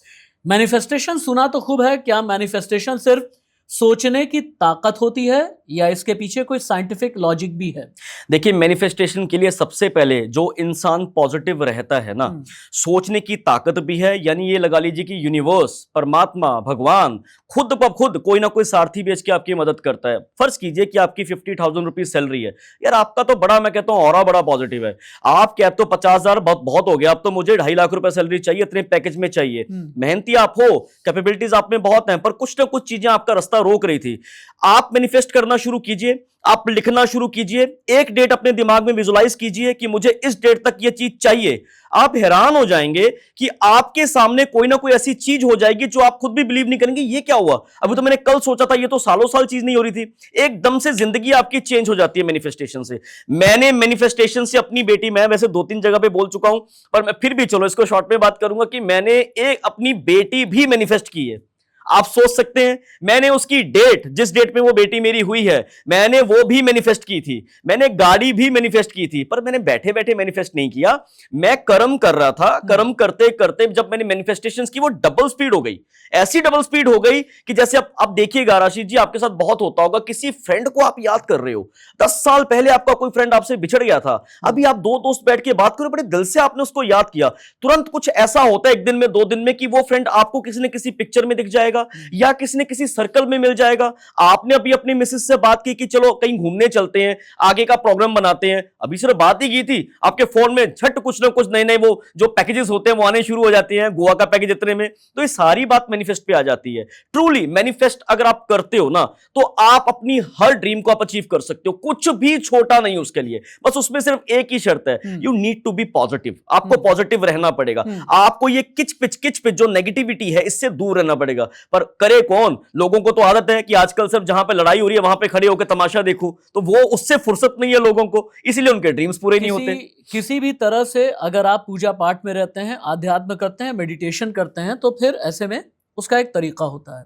मैनिफेस्टेशन सुना तो खूब है, क्या मैनिफेस्टेशन सिर्फ सोचने की ताकत होती है, या इसके पीछे कोई साइंटिफिक लॉजिक भी है? देखिए, मैनिफेस्टेशन के लिए सबसे पहले जो इंसान पॉजिटिव रहता है ना, सोचने की ताकत भी है। यानी ये लगा लीजिए कि यूनिवर्स, परमात्मा, भगवान खुद ब खुद कोई ना कोई सारथी भेज के आपकी मदद करता है। फर्ज कीजिए कि आपकी 50,000 रुपीज सैलरी है। यार, आपका तो बड़ा, मैं कहता हूं ऑरा बड़ा पॉजिटिव है। आप कहते हो 50,000 बहुत बहुत हो गया, अब तो मुझे 2.5 लाख रुपए सैलरी चाहिए, इतने पैकेज में चाहिए। मेहनती आप हो, कैपेबिलिटीज आप में बहुत हैं, पर कुछ ना कुछ चीजें आपका रास्ता रोक रही थी। आप मैनिफेस्ट करना शुरू कीजिए, आप लिखना शुरू कीजिए, एक डेट अपने दिमाग में विजुलाइज कीजिए कि मुझे इस डेट तक ये चीज चाहिए। आप हैरान हो जाएंगे कि आपके सामने कोई ना कोई ऐसी चीज हो जाएगी जो आप खुद भी बिलीव नहीं करेंगे, ये क्या हुआ, अभी तो मैंने कल सोचा था, ये तो सालों साल चीज नहीं हो रही थी। एकदम से जिंदगी आपकी चेंज हो जाती है मैनिफेस्टेशन से। मैंने मैनिफेस्टेशन से अपनी बेटी, मैं वैसे 2-3 जगह पे बोल चुका हूं, पर मैं फिर भी चलो इसको शॉर्ट में बात करूंगा कि मैंने एक अपनी बेटी भी मैनिफेस्ट की है। आप सोच सकते हैं, मैंने उसकी डेट, जिस डेट पे वो बेटी मेरी हुई है, मैंने वो भी मैनिफेस्ट की थी। मैंने गाड़ी भी मैनिफेस्ट की थी, पर मैंने बैठे बैठे मैनिफेस्ट नहीं किया, मैं कर्म कर रहा था। कर्म करते करते जब मैंने मैनिफेस्टेशंस की, वो डबल स्पीड हो गई। ऐसी डबल स्पीड हो गई कि जैसे आप देखिएगा राशिद जी, आपके साथ बहुत होता होगा, किसी फ्रेंड को आप याद कर रहे हो, 10 साल पहले आपका कोई फ्रेंड आपसे बिछड़ गया था, अभी आप 2 दोस्त बैठ के बात करो, बड़े दिल से आपने उसको याद किया, तुरंत कुछ ऐसा होता है 1 दिन में, 2 दिन में, कि वो फ्रेंड आपको किसी न किसी पिक्चर में दिख जाएगा, या किसी न किसी सर्कल में मिल जाएगा। आपने अभी अपनी मिसेस से बात की कि चलो कहीं घूमने चलते हैं, आगे का प्रोग्राम बनाते हैं, अभी सिर्फ बात ही की थी, आपके फोन में झट कुछ ना कुछ नए नए वो जो पैकेजेस होते हैं वो आने शुरू हो जाते हैं, गोवा का पैकेज इतने में। तो ये सारी बात मैनिफेस्ट पे आ जाती है। ट्रूली मैनिफेस्ट अगर आप करते हो ना, तो आप अपनी हर ड्रीम को आप अचीव कर सकते हो, कुछ भी छोटा नहीं उसके लिए। बस उसमें सिर्फ एक ही शर्त है, you need to be positive. आपको पॉजिटिव रहना पड़ेगा, आपको ये किच पिच जो नेगेटिविटी है इससे दूर रहना पड़ेगा। पर करे कौन? लोगों को तो आदत है कि आजकल सिर्फ जहां पे लड़ाई हो रही है वहां पे खड़े होकर तमाशा देखूं, तो वो उससे फुर्सत नहीं है लोगों को, इसीलिए उनके ड्रीम्स पूरे नहीं होते। किसी भी तरह से अगर आप पूजा पाठ में रहते हैं, आध्यात्म करते हैं, मेडिटेशन करते हैं, तो फिर ऐसे में उसका एक तरीका होता है।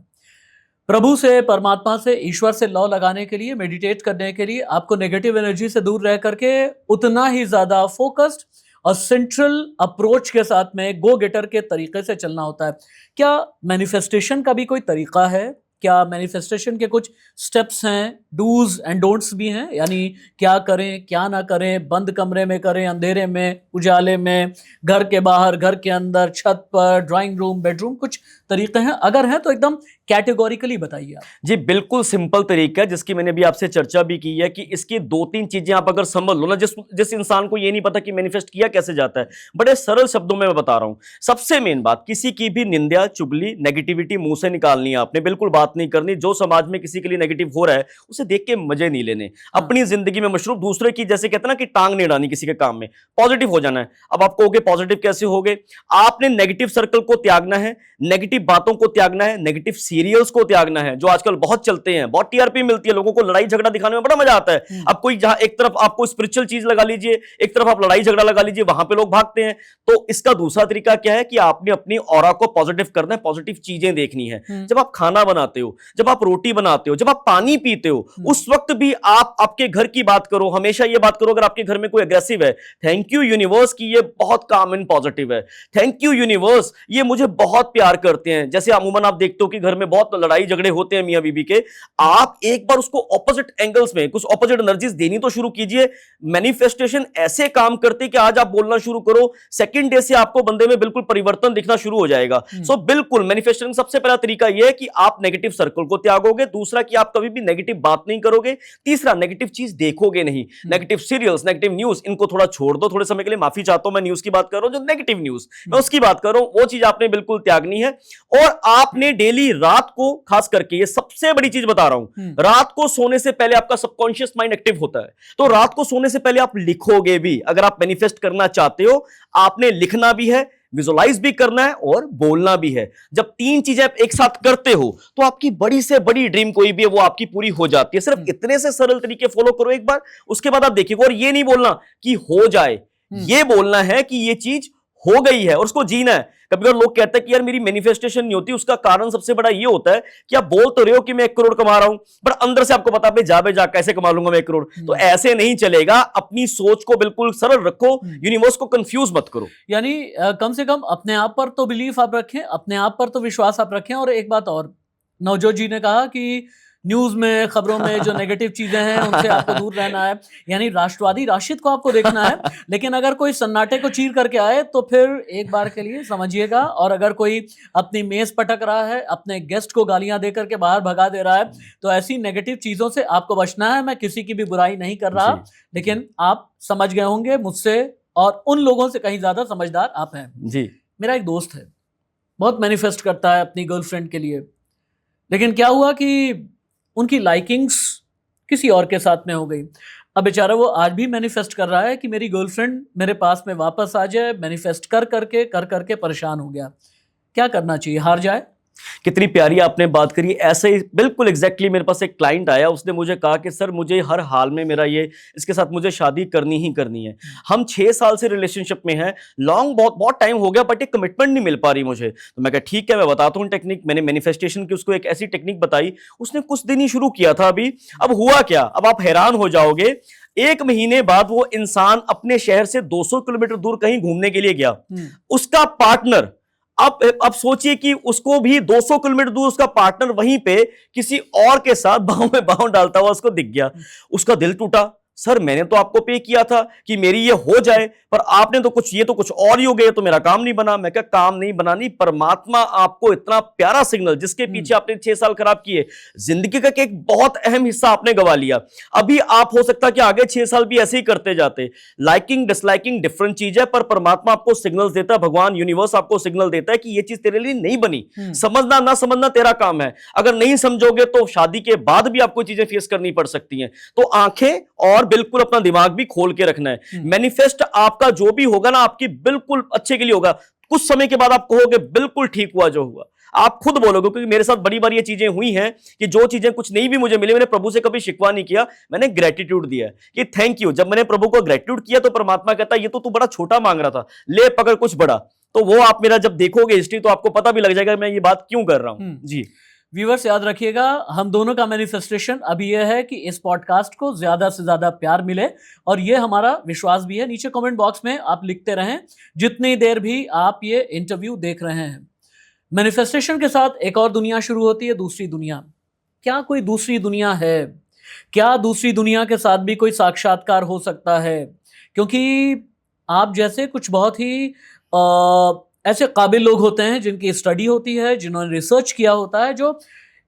प्रभु से, परमात्मा से, ईश्वर से लौ लगाने के लिए, मेडिटेट करने के लिए आपको नेगेटिव एनर्जी से दूर रह करके उतना ही ज्यादा फोकस्ड और सेंट्रल अप्रोच के साथ में गो गेटर के तरीके से चलना होता है। क्या मैनिफेस्टेशन का भी कोई तरीका है? क्या मैनिफेस्टेशन के कुछ स्टेप्स हैं, डूज एंड डोंट्स भी हैं? यानी क्या करें, क्या ना करें, बंद कमरे में करें, अंधेरे में, उजाले में, घर के बाहर, घर के अंदर, छत पर, ड्राइंग रूम, बेडरूम, कुछ तरीके हैं? अगर हैं तो एकदम कैटेगोरिकली बताइए आप। जी बिल्कुल सिंपल तरीका है, जिसकी मैंने भी आपसे चर्चा भी की है कि इसकी 2-3 चीजें आप अगर समझ लो ना, जिस इंसान को ये नहीं पता कि मैनिफेस्ट किया कैसे जाता है, बड़े सरल शब्दों में मैं बता रहा हूं। सबसे मेन बात, किसी की भी निंदा, चुगली, नेगेटिविटी मुंह से निकालनी है आपने, बिल्कुल बात नहीं करनी। जो समाज में किसी के लिए नेगेटिव हो रहा है उसे देख के मजे नहीं लेने, अपनी जिंदगी में मशरूफ, दूसरे की, जैसे कहते हैं ना कि टांग नहीं डालनी किसी के काम में, पॉजिटिव हो जाना है। अब आप कहोगे पॉजिटिव कैसे होगे? आपने नेगेटिव सर्कल को त्यागना है, नेगेटिव बातों को त्यागना है, नेगेटिव सीरियल्स को त्यागना है जो आजकल बहुत चलते हैं, बहुत टीआरपी मिलती है, लोगों को लड़ाई झगड़ा दिखाने में बड़ा मजा आता है। अब कोई जहां एक तरफ आपको स्पिरिचुअल चीज लगा लीजिए, एक तरफ आप लड़ाई झगड़ा लगा लीजिए, वहां पे लोग भागते हैं। तो इसका दूसरा तरीका क्या है कि आपने अपनी ऑरा को पॉजिटिव करना है, पॉजिटिव चीजें देखनी है। जब आप खाना बनाते हो, जब आप रोटी बनाते हो, जब आप पानी पीते हो, उस वक्त भी आप आपके घर की बात करो। हमेशा ये बात करो, अगर आपके घर में कोई एग्रेसिव है, थैंक यू यूनिवर्स की ये बहुत काम एंड पॉजिटिव है, थैंक यू यूनिवर्स ये मुझे बहुत प्यार करते हैं। जैसे अमूमन आप देखते हो कि घर में बहुत लड़ाई झगड़े होते हैं मियां बीबी के, आप एक बार उसको ऑपोजिट एंगल्स में कुछ ऑपोजिट एनर्जीज देनी तो शुरू कीजिए। मैनिफेस्टेशन ऐसे काम करते कि आज आप बोलना शुरू करो, सेकंड डे से आपको बंदे में बिल्कुल परिवर्तन दिखना शुरू हो जाएगा। सो बिल्कुल मैनिफेस्टेशन सबसे पहला तरीका यह है कि आप नेगेटिव नेगेटिव सर्कल को त्यागोगे, दूसरा कि आप कभी भी नेगेटिव बात नहीं करोगे, तीसरा नेगेटिव चीज देखोगे नहीं, नेगेटिव सीरियल्स, नेगेटिव न्यूज, इनको थोड़ा छोड़ दो थोड़े समय के लिए। माफी चाहता हूं, मैं न्यूज की बात कर रहा हूं, जो नेगेटिव न्यूज मैं उसकी बात कर रहा हूं, वो चीज आपने बिल्कुल त्यागनी है। और आपने डेली रात को, खास करके ये सबसे बड़ी चीज बता रहा हूं, रात को सोने से पहले आपका सबकॉन्शियस माइंड एक्टिव होता है, तो रात को सोने से पहले आप लिखोगे भी। अगर आप मैनिफेस्ट करना चाहते हो, आपने लिखना भी है, विजुअलाइज भी करना है और बोलना भी है। जब तीन चीजें आप एक साथ करते हो तो आपकी बड़ी से बड़ी ड्रीम कोई भी है वो आपकी पूरी हो जाती है। सिर्फ इतने से सरल तरीके फॉलो करो एक बार, उसके बाद आप देखिएगा। और ये नहीं बोलना कि हो जाए, ये बोलना है कि ये चीज हो गई है और उसको जीना है। कभी कभी लोग कहते हैं कि यार मेरी मैनिफेस्टेशन नहीं होती, उसका कारण सबसे बड़ा ये होता है कि आप बोल तो रहे हो कि मैं 1 करोड़ कमा रहा हूं, पर अंदर से आपको पता है जा कैसे कमा लूंगा मैं 1 करोड़। तो ऐसे नहीं चलेगा। अपनी सोच को बिल्कुल सरल रखो, यूनिवर्स को कंफ्यूज मत करो। यानी कम से कम अपने आप पर तो बिलीफ आप रखें, अपने आप पर तो विश्वास आप रखें। और एक बात और, नवजोत जी ने कहा कि न्यूज में, खबरों में जो नेगेटिव चीजें हैं उनसे आपको दूर रहना है, यानी राष्ट्रवादी राशिद को आपको देखना है। लेकिन अगर कोई सन्नाटे को चीर करके आए तो फिर एक बार के लिए समझिएगा। और अगर कोई अपनी मेज पटक रहा है, अपने गेस्ट को गालियां दे करके बाहर भगा दे रहा है, तो ऐसी नेगेटिव चीजों से आपको बचना है। मैं किसी की भी बुराई नहीं कर रहा, लेकिन आप समझ गए होंगे मुझसे और उन लोगों से कहीं ज्यादा समझदार आप हैं जी। मेरा एक दोस्त है, बहुत मैनिफेस्ट करता है अपनी गर्लफ्रेंड के लिए, लेकिन क्या हुआ कि उनकी लाइकिंग्स किसी और के साथ में हो गई। अब बेचारा वो आज भी मैनिफेस्ट कर रहा है कि मेरी गर्लफ्रेंड मेरे पास में वापस आ जाए। मैनिफेस्ट कर करके परेशान हो गया। क्या करना चाहिए? हार जाए? कितनी प्यारी आपने बात करी। ऐसे ही बिल्कुल एग्जैक्टली मेरे पास एक क्लाइंट आया, उसने मुझे कहा कि सर मुझे हर हाल में मेरा ये, इसके साथ मुझे शादी करनी ही करनी है। हम 6 साल से रिलेशनशिप में हैं, लॉन्ग, बहुत टाइम हो गया, बट एक कमिटमेंट नहीं मिल पा रही मुझे। तो मैं कहा ठीक है, मैं बताता हूँ टेक्निक। मैंने मैनिफेस्टेशन की उसको एक ऐसी टेक्निक बताई, उसने कुछ दिन ही शुरू किया था अभी। अब हुआ क्या, अब आप हैरान हो जाओगे। 1 महीने बाद वो इंसान अपने शहर से 200 किलोमीटर दूर कहीं घूमने के लिए गया। उसका पार्टनर, अब सोचिए कि उसको भी 200 किलोमीटर दूर उसका पार्टनर वहीं पे किसी और के साथ बाहों में बाहों डालता हुआ उसको दिख गया। उसका दिल टूटा। सर मैंने तो आपको पे किया था कि मेरी ये हो जाए, पर आपने तो कुछ, ये तो कुछ और ही हो गया, तो मेरा काम नहीं बना। मैं क्या, काम नहीं बना नहीं, परमात्मा आपको इतना प्यारा सिग्नल, जिसके पीछे आपने 6 साल खराब किए, जिंदगी का एक बहुत अहम हिस्सा आपने गवा लिया। अभी आप हो सकता है कि आगे 6 साल भी ऐसे ही करते जाते। लाइकिंग डिसलाइकिंग डिफरेंट चीज है, पर परमात्मा आपको सिग्नल्स देता है, भगवान यूनिवर्स आपको सिग्नल देता है कि ये चीज तेरे लिए नहीं बनी। समझना ना समझना तेरा काम है। अगर नहीं समझोगे तो शादी के बाद भी आपको चीजें फेस करनी पड़ सकती हैं। तो आंखें और बिल्कुल अपना दिमाग भी खोल के रखना है। मैनिफेस्ट आपका जो भी होगा ना, आपकी बिल्कुल अच्छे के लिए होगा। कुछ समय के बाद आप कहोगे बिल्कुल ठीक हुआ जो हुआ, आप खुद बोलोगे। क्योंकि मेरे साथ बड़ी बार ये चीजें हुई हैं कि जो चीजें कुछ नहीं भी मुझे मिली, मैंने प्रभु से कभी शिकवा नहीं किया, मैंने ग्रेटिट्यूड दिया है कि थैंक यू। जब मैंने प्रभु को ग्रेटिट्यूड किया तो परमात्मा कहता है ये तो तू बड़ा छोटा मांग रहा था, ले पकड़ कुछ बड़ा। तो वो आप मेरा जब देखोगे हिस्ट्री तो आपको पता भी लग जाएगा मैं ये बात क्यों कर रहा हूं। जी व्यूअर्स याद रखिएगा, हम दोनों का मैनिफेस्टेशन अभी यह है कि इस पॉडकास्ट को ज्यादा से ज्यादा प्यार मिले, और ये हमारा विश्वास भी है। नीचे कमेंट बॉक्स में आप लिखते रहें जितनी देर भी आप ये इंटरव्यू देख रहे हैं। मैनिफेस्टेशन के साथ एक और दुनिया शुरू होती है, दूसरी दुनिया। क्या कोई दूसरी दुनिया है? क्या दूसरी दुनिया के साथ भी कोई साक्षात्कार हो सकता है? क्योंकि आप जैसे कुछ बहुत ही ऐसे काबिल लोग होते हैं जिनकी स्टडी होती है, जिन्होंने रिसर्च किया होता है, जो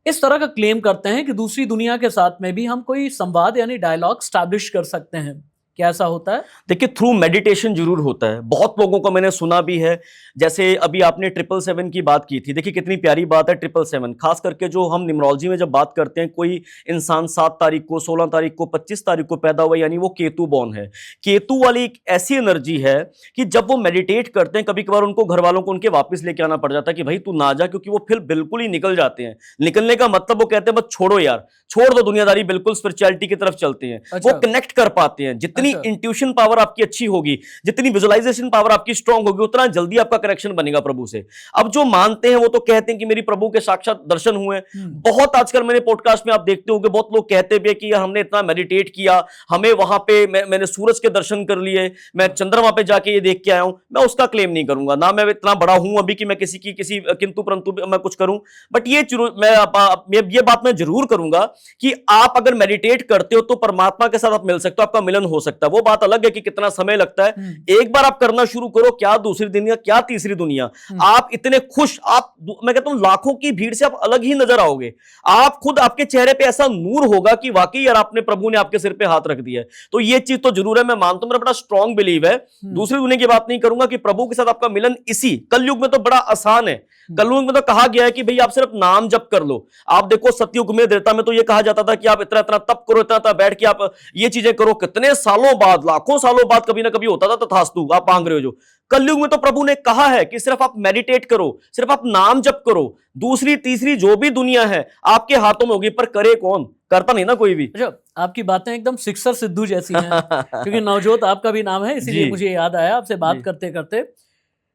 इस तरह का क्लेम करते हैं कि दूसरी दुनिया के साथ में भी हम कोई संवाद यानी डायलॉग स्टैब्लिश कर सकते हैं। क्या ऐसा होता है? देखिए, थ्रू मेडिटेशन जरूर होता है। बहुत लोगों को मैंने सुना भी है। जैसे अभी आपने 777 की बात की थी, देखिए कितनी प्यारी बात है 777। खास करके जो हम न्यूमरोलॉजी में जब बात करते हैं, कोई इंसान 7 तारीख को, 16 तारीख को, 25 तारीख को पैदा हुआ, यानी वो केतु बॉर्न है। केतु वाली एक ऐसी एनर्जी है कि जब वो मेडिटेट करते हैं, कभी कभार उनको घर वालों को उनके वापस लेके आना पड़ जाता है कि भाई तू ना जा, क्योंकि वो फिर बिल्कुल ही निकल जाते हैं। निकलने का मतलब वो कहते हैं बस छोड़ो यार, छोड़ दो दुनियादारी, बिल्कुल स्पिरिचुअलिटी की तरफ चलते हैं। अच्छा। वो कनेक्ट कर पाते हैं। जितनी इंट्यूशन पावर आपकी अच्छी होगी, जितनी विजुअलाइजेशन पावर आपकी स्ट्रांग होगी, उतना जल्दी आपका कनेक्शन बनेगा प्रभु से। अब जो मानते हैं वो तो कहते हैं कि मेरी प्रभु के साक्षात दर्शन हुए। बहुत आजकल मैंने पॉडकास्ट में आप देखते होंगे, बहुत लोग कहते भी कि हमने इतना मेडिटेट किया, हमें वहां पे मैंने सूरज के दर्शन कर लिए, मैं चंद्रमा पे जाके ये देख के आया हूं। मैं उसका क्लेम नहीं करूंगा, ना मैं इतना बड़ा हूं अभी कि मैं किसी किंतु परंतु मैं कुछ करूं। बट ये बात मैं जरूर करूंगा कि आप अगर मेडिटेट करते हो तो परमात्मा के साथ आप मिल सकते हो, आपका मिलन हो सकता है। सकता है। वो बात अलग है कि कितना समय लगता है। एक बार आप करना शुरू करो, क्या दूसरी दुनिया, क्या तीसरी दुनिया, आप इतने खुश, आप, मैं कहता हूं लाखों की भीड़ से आप अलग ही नजर आओगे। आप खुद, आपके चेहरे पे ऐसा नूर होगा कि वाकई यार आपने, प्रभु ने आपके सिर पे हाथ रख दिया है। तो ये चीज तो जरूर है, मैं मानता हूं, मेरा बड़ा स्ट्रांग बिलीव है। दूसरी दुनिया की बात नहीं करूंगा कि प्रभु के साथ आपका मिलन इसी कलयुग में तो बड़ा आसान है। कलयुग में तो कहा गया है कि भाई आप सिर्फ नाम जप कर लो। आप देखो सतयुग में, त्रेता में तो ये कहा जाता था कि आप इतना इतना तप करो, इतना इतना बैठ के आप ये चीजें करो। कितने सालों बाद, लाखों सालों बाद कभी ना कभी होता था तथास्तु, आप मांग रहे हो जो। कलयुग में तो प्रभु ने कहा है कि सिर्फ आप मेडिटेट करो, सिर्फ आप नाम जप करो। दूसरी तीसरी जो भी दुनिया है आपके हाथों में होगी, पर करे कौन? करता नहीं ना कोई भी। अच्छा, आपकी बातें एकदम सिक्सर सिद्धू जैसी हैं। क्योंकि नवजोत आपका भी नाम है, इसीलिए मुझे याद आया आपसे बात करते करते।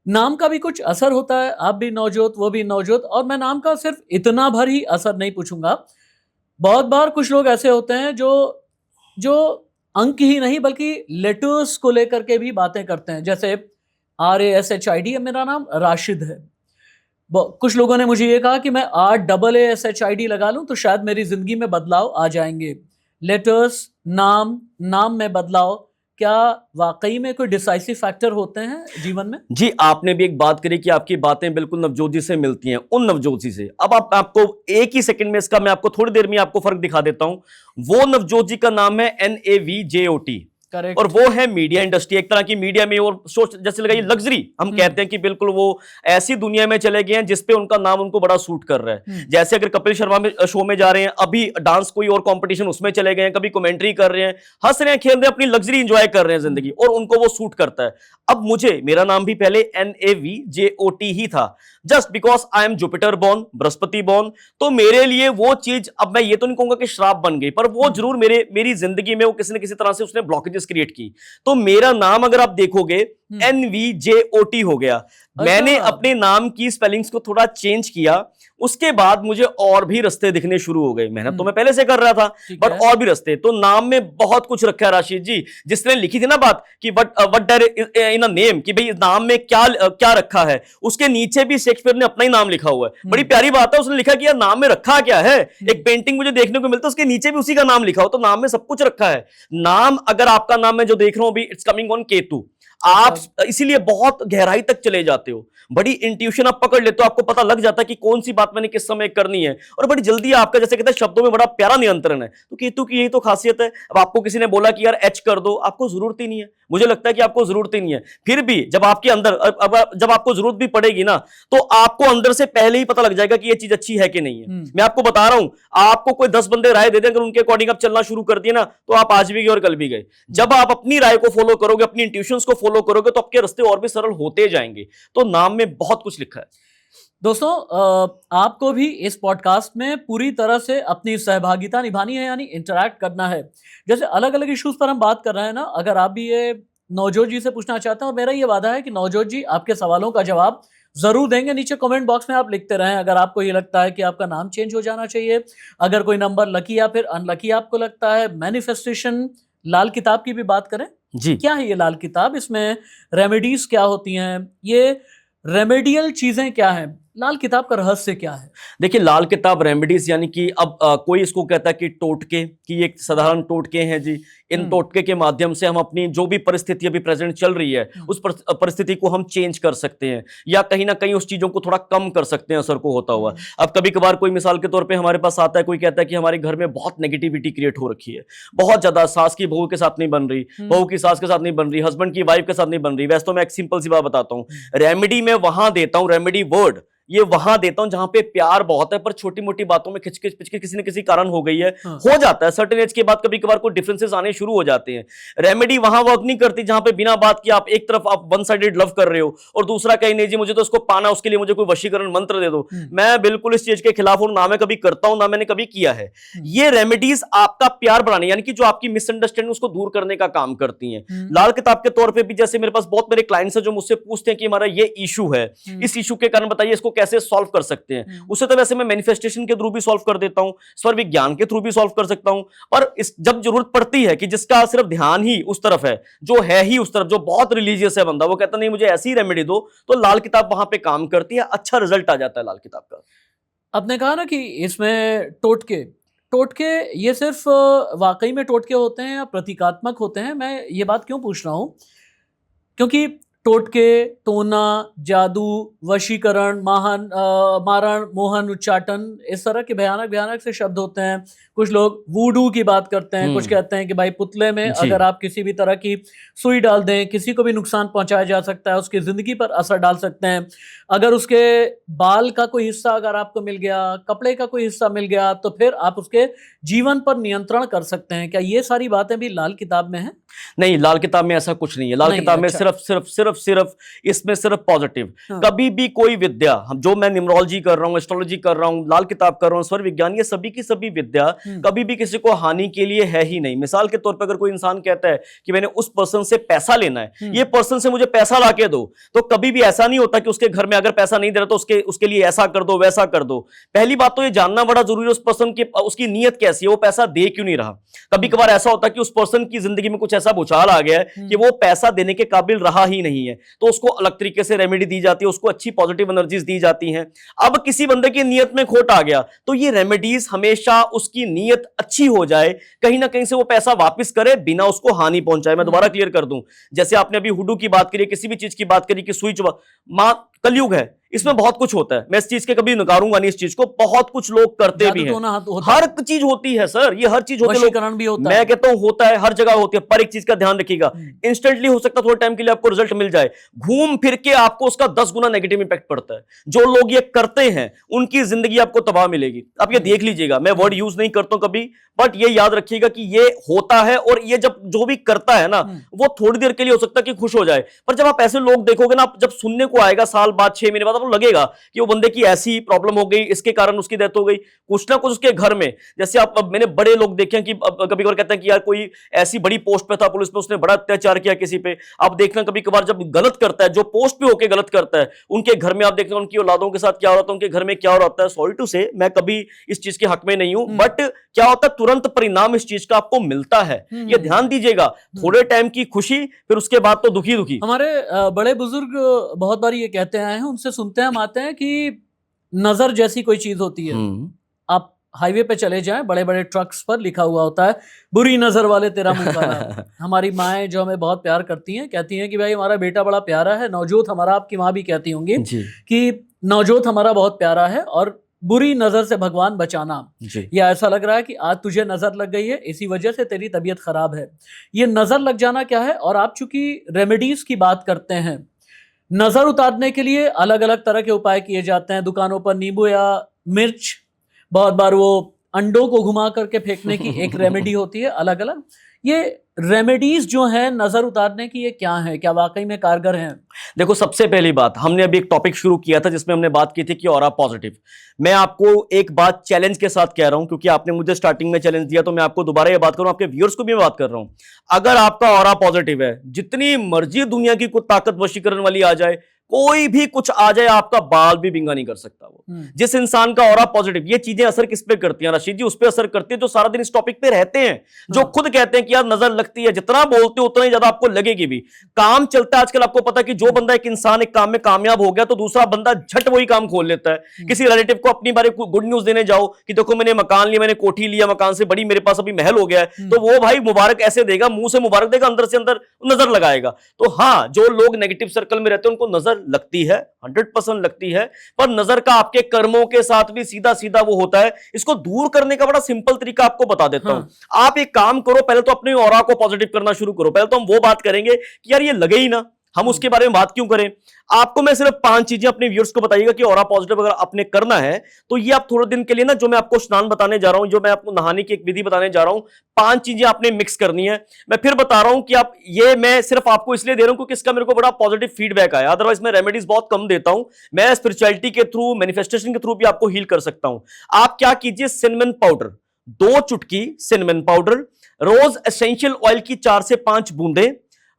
नाम का भी कुछ असर होता है, आप भी नवजोत, वो भी नवजोत। और मैं नाम का सिर्फ इतना भर ही असर नहीं पूछूंगा। बहुत बार कुछ लोग ऐसे होते हैं जो जो अंक ही नहीं बल्कि लेटर्स को लेकर के भी बातें करते हैं। जैसे RASHID है, मेरा नाम राशिद है। कुछ लोगों ने मुझे ये कहा कि मैं RAASHID लगा लूं तो शायद मेरी जिंदगी में बदलाव आ जाएंगे। लेटर्स, नाम में बदलाव, क्या वाकई में कोई डिसाइसिव फैक्टर होते हैं जीवन में? जी, आपने भी एक बात करी कि आपकी बातें बिल्कुल नवजोत जी से मिलती हैं, उन नवजोत जी से। अब आपको एक ही सेकंड में इसका, मैं आपको थोड़ी देर में आपको फर्क दिखा देता हूं। वो नवजोत जी का नाम है NAVJOT, करेक्ट। और वो है मीडिया इंडस्ट्री, एक तरह की मीडिया में, और सोच जैसे लगाइए लग्जरी, हम कहते हैं कि बिल्कुल वो ऐसी दुनिया में चले गए हैं जिसपे उनका नाम उनको बड़ा सूट कर रहा है। जैसे अगर कपिल शर्मा में शो में जा रहे हैं, अभी डांस कोई और कंपटीशन उसमें चले गए हैं, कभी कमेंट्री कर रहे हैं, हंस रहे हैं, खेल रहे हैं, अपनी लग्जरी एंजॉय कर रहे हैं जिंदगी, और उनको वो सूट करता है। अब मुझे, मेरा नाम भी पहले NAVJOT ही था, just because I am Jupiter born, Brihaspati born. तो मेरे लिए वो चीज, अब मैं ये तो नहीं कहूंगा कि श्राप बन गई, पर वो जरूर मेरी जिंदगी में वो किसी न किसी तरह से उसने ब्लॉकेजेस क्रिएट की। तो मेरा नाम अगर आप देखोगे NVJOT हो गया। मैंने अपने नाम की स्पेलिंग्स को थोड़ा चेंज किया, उसके बाद मुझे और भी रास्ते दिखने शुरू हो गए। मेहनत तो मैं पहले से कर रहा था, बट और भी रास्ते। तो नाम में बहुत कुछ रखा है राशिद जी। जिसने लिखी थी ना बात कि what there in a name, कि भाई नाम में क्या क्या रखा है, उसके नीचे भी शेक्सपियर ने अपना ही नाम लिखा हुआ है। बड़ी प्यारी बात है, उसने लिखा कि यार नाम में रखा क्या है। एक पेंटिंग मुझे देखने को मिलता है, उसके नीचे भी उसी का नाम लिखा हो। तो नाम में सब कुछ रखा है। नाम, अगर आपका नाम मैं जो देख रहा हूं अभी, इट्स कमिंग ऑन केतु। आप इसीलिए बहुत गहराई तक चले जाते हो, बड़ी इंट्यूशन आप पकड़ लेते हो, आपको पता लग जाता है कि कौन सी बात मैंने किस समय करनी है, और बड़ी जल्दी आपका, जैसे कहते हैं, शब्दों में बड़ा प्यारा नियंत्रण है। तो केतु की यही तो खासियत है। अब आपको किसी ने बोला कि यार H कर दो, आपको जरूरत ही नहीं है। मुझे लगता है कि आपको जरूरत ही नहीं है। फिर भी जब आपके अंदर, जब आपको जरूरत भी पड़ेगी ना, तो आपको अंदर से पहले ही पता लग जाएगा कि ये चीज अच्छी है कि नहीं है। मैं आपको बता रहा हूं, आपको कोई 10 बंदे राय दे दें, अगर उनके अकॉर्डिंग आप चलना शुरू कर दिए ना, तो आप आज भी गए और कल भी गए। जब आप अपनी राय को फॉलो करोगे, अपनी इंट्यूशंस को फॉलो करोगे, तो आपके रास्ते और भी सरल होते जाएंगे। तो नाम में बहुत कुछ लिखा है। दोस्तों, आपको भी इस पॉडकास्ट में पूरी तरह से अपनी सहभागिता निभानी है, यानी इंटरैक्ट करना है। जैसे अलग अलग इश्यूज पर हम बात कर रहे हैं ना, अगर आप भी ये नवजोत जी से पूछना चाहते हैं, और मेरा ये वादा है कि नवजोत जी आपके सवालों का जवाब जरूर देंगे। नीचे कमेंट बॉक्स में आप लिखते रहें। अगर आपको ये लगता है कि आपका नाम चेंज हो जाना चाहिए, अगर कोई नंबर लकी या फिर अनलकी आपको लगता है, मैनिफेस्टेशन, लाल किताब की भी बात करें जी। क्या है ये लाल किताब, इसमें रेमेडीज क्या होती हैं, ये रेमेडियल चीजें क्या हैं, लाल किताब का रहस्य क्या है? देखिए, लाल किताब रेमेडीज, यानी कि अब कोई इसको कहता है कि टोटके, कि एक साधारण टोटके हैं जी। इन टोटके के माध्यम से हम अपनी जो भी परिस्थिति अभी प्रेजेंट चल रही है, उस परिस्थिति को हम चेंज कर सकते हैं, या कहीं ना कहीं उस चीजों को थोड़ा कम कर सकते हैं, असर को होता हुआ। अब कभी कभार कोई मिसाल के तौर पे हमारे पास आता है, कोई कहता है कि हमारे घर में बहुत नेगेटिविटी क्रिएट हो रखी है, बहुत ज्यादा, सास की बहू के साथ नहीं बन रही, बहू की सास के साथ नहीं बन रही, हस्बैंड की वाइफ के साथ नहीं बन रही। वैसे तो मैं एक सिंपल सी बात बताता हूँ, रेमेडी में वहां देता हूँ, रेमेडी वर्ड ये वहां देता हूं जहां पे प्यार बहुत है, पर छोटी मोटी बातों में खिचकिच पिचकिच किसी न किसी कारण हो गई है। हो जाता है सर्टेन एज के बाद, कभी कभार कोई डिफरेंसेस आने शुरू हो जाते हैं। रेमेडी वहां वर्क नहीं करती जहां पे बिना बात की आप एक तरफ आप वन साइडेड लव कर रहे हो, और दूसरा कहीं नहीं जी मुझे तो उसको पाना, उसके लिए मुझे कोई वशीकरण मंत्र दे दो। मैं बिल्कुल इस चीज के खिलाफ हूं, ना मैं कभी करता हूं, ना मैंने कभी किया है। ये रेमेडीज आपका प्यार बढ़ाने, यानी कि जो आपकी मिसअंडरस्टैंडिंग उसको दूर करने का काम करती हैं। लाल किताब के तौर पर भी, जैसे मेरे पास बहुत मेरे क्लाइंट्स हैं जो मुझसे पूछते हैं कि हमारा ये इशू है, इस इशू के कारण बताइए इसको कैसे सॉल्व कर सकते हैं। उसे तो वैसे मैं मैनिफेस्टेशन के थ्रू भी सॉल्व कर देता हूं, स्वर विज्ञान के थ्रू भी सॉल्व कर सकता हूं, पर जब जरूरत पड़ती है कि जिसका सिर्फ ध्यान ही उस तरफ है, जो है ही उस तरफ, जो बहुत रिलीजियस है बंदा, वो कहता नहीं मुझे ऐसी रेमेडी दो, तो लाल किताब वहां पे काम करती है, अच्छा रिजल्ट आ जाता है लाल किताब का। आपने कहा ना कि इसमें टोटके, टोटके ये सिर्फ वाकई में टोटके होते हैं या प्रतीकात्मक होते हैं? मैं ये बात क्यों पूछ रहा हूँ, क्योंकि टोटके, टोना, जादू, वशीकरण, मारण, मोहन, उच्चाटन, इस तरह के भयानक भयानक से शब्द होते हैं। कुछ लोग वूडू की बात करते हैं, कुछ कहते हैं कि भाई पुतले में जी। अगर आप किसी भी तरह की सुई डाल दें, किसी को भी नुकसान पहुंचाया जा सकता है, उसकी जिंदगी पर असर डाल सकते हैं। अगर उसके बाल का कोई हिस्सा अगर आपको मिल गया, कपड़े का कोई हिस्सा मिल गया, तो फिर आप उसके जीवन पर नियंत्रण कर सकते हैं। क्या ये सारी बातें भी लाल किताब में हैं? नहीं, लाल किताब में ऐसा कुछ नहीं है। लाल नहीं, किताब में अच्छा। सिर्फ इसमें सिर्फ पॉजिटिव। हाँ। कभी भी कोई विद्या, हम जो मैं न्यूमरोलॉजी कर रहा हूँ, एस्ट्रोलॉजी कर रहा हूँ, लाल किताब कर रहा हूँ, स्वर विज्ञान, ये सभी की सभी विद्या कभी भी किसी को हानि के लिए है ही नहीं। मिसाल के तौर पर अगर कोई इंसान कहता है कि मैंने उस पर्सन से पैसा लेना है, ये पर्सन से मुझे पैसा ला के दो, तो कभी भी ऐसा नहीं होता कि उसके घर में अगर पैसा नहीं दे रहा तो उसके लिए ऐसा कर दो, वैसा कर दो। पहली बात तो ये जानना बड़ा जरूरी है उस पर्सन की, उसकी नीयत कैसी है, वो पैसा दे क्यों नहीं रहा। कभी कभार ऐसा होता है कि उस पर्सन की जिंदगी में कुछ ऐसा भूचाल आ गया है कि वो पैसा देने के काबिल रहा ही नहीं है, तो उसको अलग तरीके से रेमेडी दी जाती है, उसको अच्छी पॉजिटिव एनर्जीज दी जाती हैं। अब किसी बंदे की नीयत में खोट आ गया, तो ये रेमेडीज हमेशा उसकी नीयत अच्छी हो जाए, कहीं ना कहीं से वो पैसा वापस करे बिना उसको हानि पहुंचाए। मैं दोबारा क्लियर कर दूं, जैसे आपने अभी हुडू की बात करी, किसी भी चीज की बात करी कि स्विच, मां कलयुग है, इसमें बहुत कुछ होता है। मैं इस चीज के कभी नकारूंगा नहीं, इस चीज को बहुत कुछ लोग करते भी हैं, हर चीज होती है सर, ये हर चीज होती है, वशीकरण भी होता है। मैं कहता हूं होता है, हर जगह होती है, पर एक चीज का ध्यान रखिएगा, इंस्टेंटली हो सकता है थोड़े टाइम के लिए आपको रिजल्ट मिल जाए, घूम फिर के आपको उसका 10 गुना नेगेटिव इंपैक्ट पड़ता है। जो लोग ये करते हैं उनकी जिंदगी आपको तबाह मिलेगी। आप ये देख लीजिएगा, मैं वर्ड यूज नहीं करता हूं कभी, बट ये याद रखिएगा कि ये होता है, और ये जब जो भी करता है ना, वो थोड़ी देर के लिए हो सकता है कि खुश हो जाए, पर जब आप ऐसे लोग देखोगे ना, जब सुनने को आएगा साल बाद, 6 महीने बाद, आपको लगेगा कि वो बंदे की ऐसी प्रॉब्लम हो गई, इसके कारण उसकी डेथ हो गई, कुछ ना कुछ उसके घर में। जैसे आप, अब मैंने बड़े लोग देखे हैं कि कभी कभार कहते हैं कि यार कोई ऐसी बड़ी पोस्ट पे था पुलिस में, उसने बड़ा अत्याचार किया किसी पे। आप देखना कभी कभार जब गलत करता है, जो पोस्ट पे होकर गलत करता है, उनके घर में आप देखना उनकी औलादों के साथ क्या हो रहा था, उनके घर में क्या हो रहा है। सॉरी टू से, मैं कभी इस चीज के हक में नहीं हूं, बट क्या होता है, तुरंत परिणाम इस चीज का आपको मिलता है। ये ध्यान दीजिएगा, थोड़े टाइम की खुशी, फिर उसके बाद तो दुखी दुखी। हमारे बड़े बुजुर्ग बहुत बार ये कहते आए हैं, उनसे सुनते हम आते हैं कि नजर जैसी कोई चीज होती है। आप हाईवे पे चले जाएं, बड़े बड़े ट्रक्स पर लिखा हुआ होता है, बुरी नजर वाले तेरा मुंह काला। हमारी माएँ जो हमें बहुत प्यार करती हैं, कहती हैं कि भाई हमारा बेटा बड़ा प्यारा है। नवजोत हमारा, आपकी माँ भी कहती होंगी कि नवजोत हमारा बहुत प्यारा है, और बुरी नजर से भगवान बचाना। या ऐसा लग रहा है कि आज तुझे नजर लग गई है, इसी वजह से तेरी तबीयत खराब है। ये नजर लग जाना क्या है? और आप चूंकि रेमेडीज की बात करते हैं, नजर उतारने के लिए अलग अलग तरह के उपाय किए जाते हैं। दुकानों पर नींबू या मिर्च, बहुत बार वो अंडों को घुमा करके फेंकने की एक रेमेडी होती है, अलग अलग। ये रेमेडीज जो हैं नजर उतारने की, ये क्या है, क्या वाकई में कारगर हैं? देखो, सबसे पहली बात, हमने अभी एक टॉपिक शुरू किया था जिसमें हमने बात की थी कि ऑरा पॉजिटिव। मैं आपको एक बात चैलेंज के साथ कह रहा हूं, क्योंकि आपने मुझे स्टार्टिंग में चैलेंज दिया, तो मैं आपको दोबारा ये बात करूं, आपके व्यूअर्स को भी मैं बात कर रहा हूं। अगर आपका ऑरा पॉजिटिव है, जितनी मर्जी दुनिया की कुछ ताकत वशीकरण वाली आ जाए, कोई भी कुछ आ जाए, आपका बाल भी बिंगा नहीं कर सकता वो। जिस इंसान का ऑरा पॉजिटिव, ये चीजें असर किस पे करती हैं रशीद जी? उस पे असर करती है जो सारा दिन इस टॉपिक पे रहते हैं, जो खुद कहते हैं कि यार नजर लगती है। जितना बोलते हो उतना ही ज्यादा आपको लगेगी भी। काम चलता है आजकल, आपको पता है कि जो बंदा, एक इंसान एक काम में कामयाब हो गया, तो दूसरा बंदा झट वही काम खोल लेता है। किसी रिलेटिव को अपनी बारे गुड न्यूज देने जाओ कि देखो मैंने मकान लिया, मैंने कोठी लिया, मकान से बड़ी मेरे पास अभी महल हो गया है, तो वो भाई मुबारक ऐसे देगा, मुंह से मुबारक देगा, अंदर से अंदर नजर लगाएगा। तो हाँ, जो लोग नेगेटिव सर्कल में रहते हैं उनको नजर लगती है, 100% लगती है, पर नजर का आपके कर्मों के साथ भी सीधा सीधा वो होता है। इसको दूर करने का बड़ा सिंपल तरीका आपको बता देता हूं। आप एक काम करो, पहले तो अपने ऑरा को पॉजिटिव करना शुरू करो। पहले तो हम वो बात करेंगे कि यार ये लगे ही ना, हम उसके बारे में बात क्यों करें। आपको मैं सिर्फ 5 चीजें अपने व्यूअर्स को बताइएगा कि ऑरा पॉजिटिव अगर आपने करना है, तो ये आप थोड़े दिन के लिए ना, जो मैं आपको स्नान बताने जा रहा हूं, जो मैं आपको नहाने की एक विधि बताने जा रहा हूं, 5 चीजें आपने मिक्स करनी है। मैं फिर बता रहा हूं कि आप, ये मैं सिर्फ आपको इसलिए दे रहा हूं क्योंकि इसका मेरे को बड़ा पॉजिटिव फीडबैक आया, अदरवाइज मैं रेमेडीज बहुत कम देता हूं। मैं स्पिरिचुअलिटी के थ्रू, मैनिफेस्टेशन के थ्रू भी आपको हील कर सकता हूं। आप क्या कीजिए, सिनेमन पाउडर, 2 चुटकी सिनेमन पाउडर, रोज एसेंशियल ऑयल की 4 से 5 बूंदें,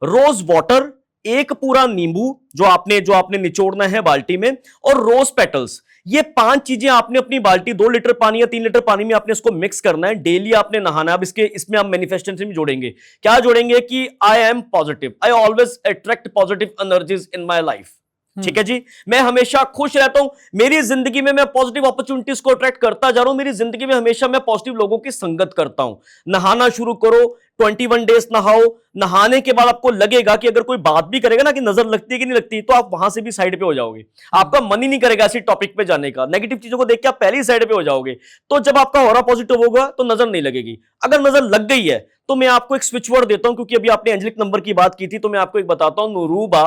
रोज वाटर, एक पूरा नींबू जो आपने निचोड़ना है बाल्टी में, और रोज पेटल्स। ये 5 चीजें आपने अपनी बाल्टी 2 लीटर पानी या 3 लीटर पानी में आपने इसको मिक्स करना है। डेली आपने नहाना है। अब इसमें आप मैनिफेस्टेशन भी जोड़ेंगे। क्या जोड़ेंगे कि I am positive, I always attract positive energies in my life. ठीक है जी। मैं हमेशा खुश रहता हूं, मेरी जिंदगी में मैं पॉजिटिव अपॉर्चुनिटीज को अट्रैक्ट करता जा रहा हूं, मेरी जिंदगी में हमेशा मैं पॉजिटिव लोगों की संगत करता हूं। नहाना शुरू करो, 21 डेज नहाओ। नहाने के बाद आपको लगेगा कि अगर कोई बात भी करेगा ना कि नजर लगती है कि नहीं लगती, तो आप वहां से भी साइड पे हो जाओगे। आपका मन ही नहीं करेगा ऐसी टॉपिक पे जाने का, नेगेटिव चीजों को देख के आप पहले ही साइड पे हो जाओगे। तो जब आपका ऑरा पॉजिटिव होगा तो नजर नहीं लगेगी। अगर नजर लग गई है तो मैं आपको एक स्विच वर्ड देता हूं, क्योंकि अभी आपने एंजेलिक नंबर की बात की थी, तो मैं आपको एक बताता हूं, नुरूबा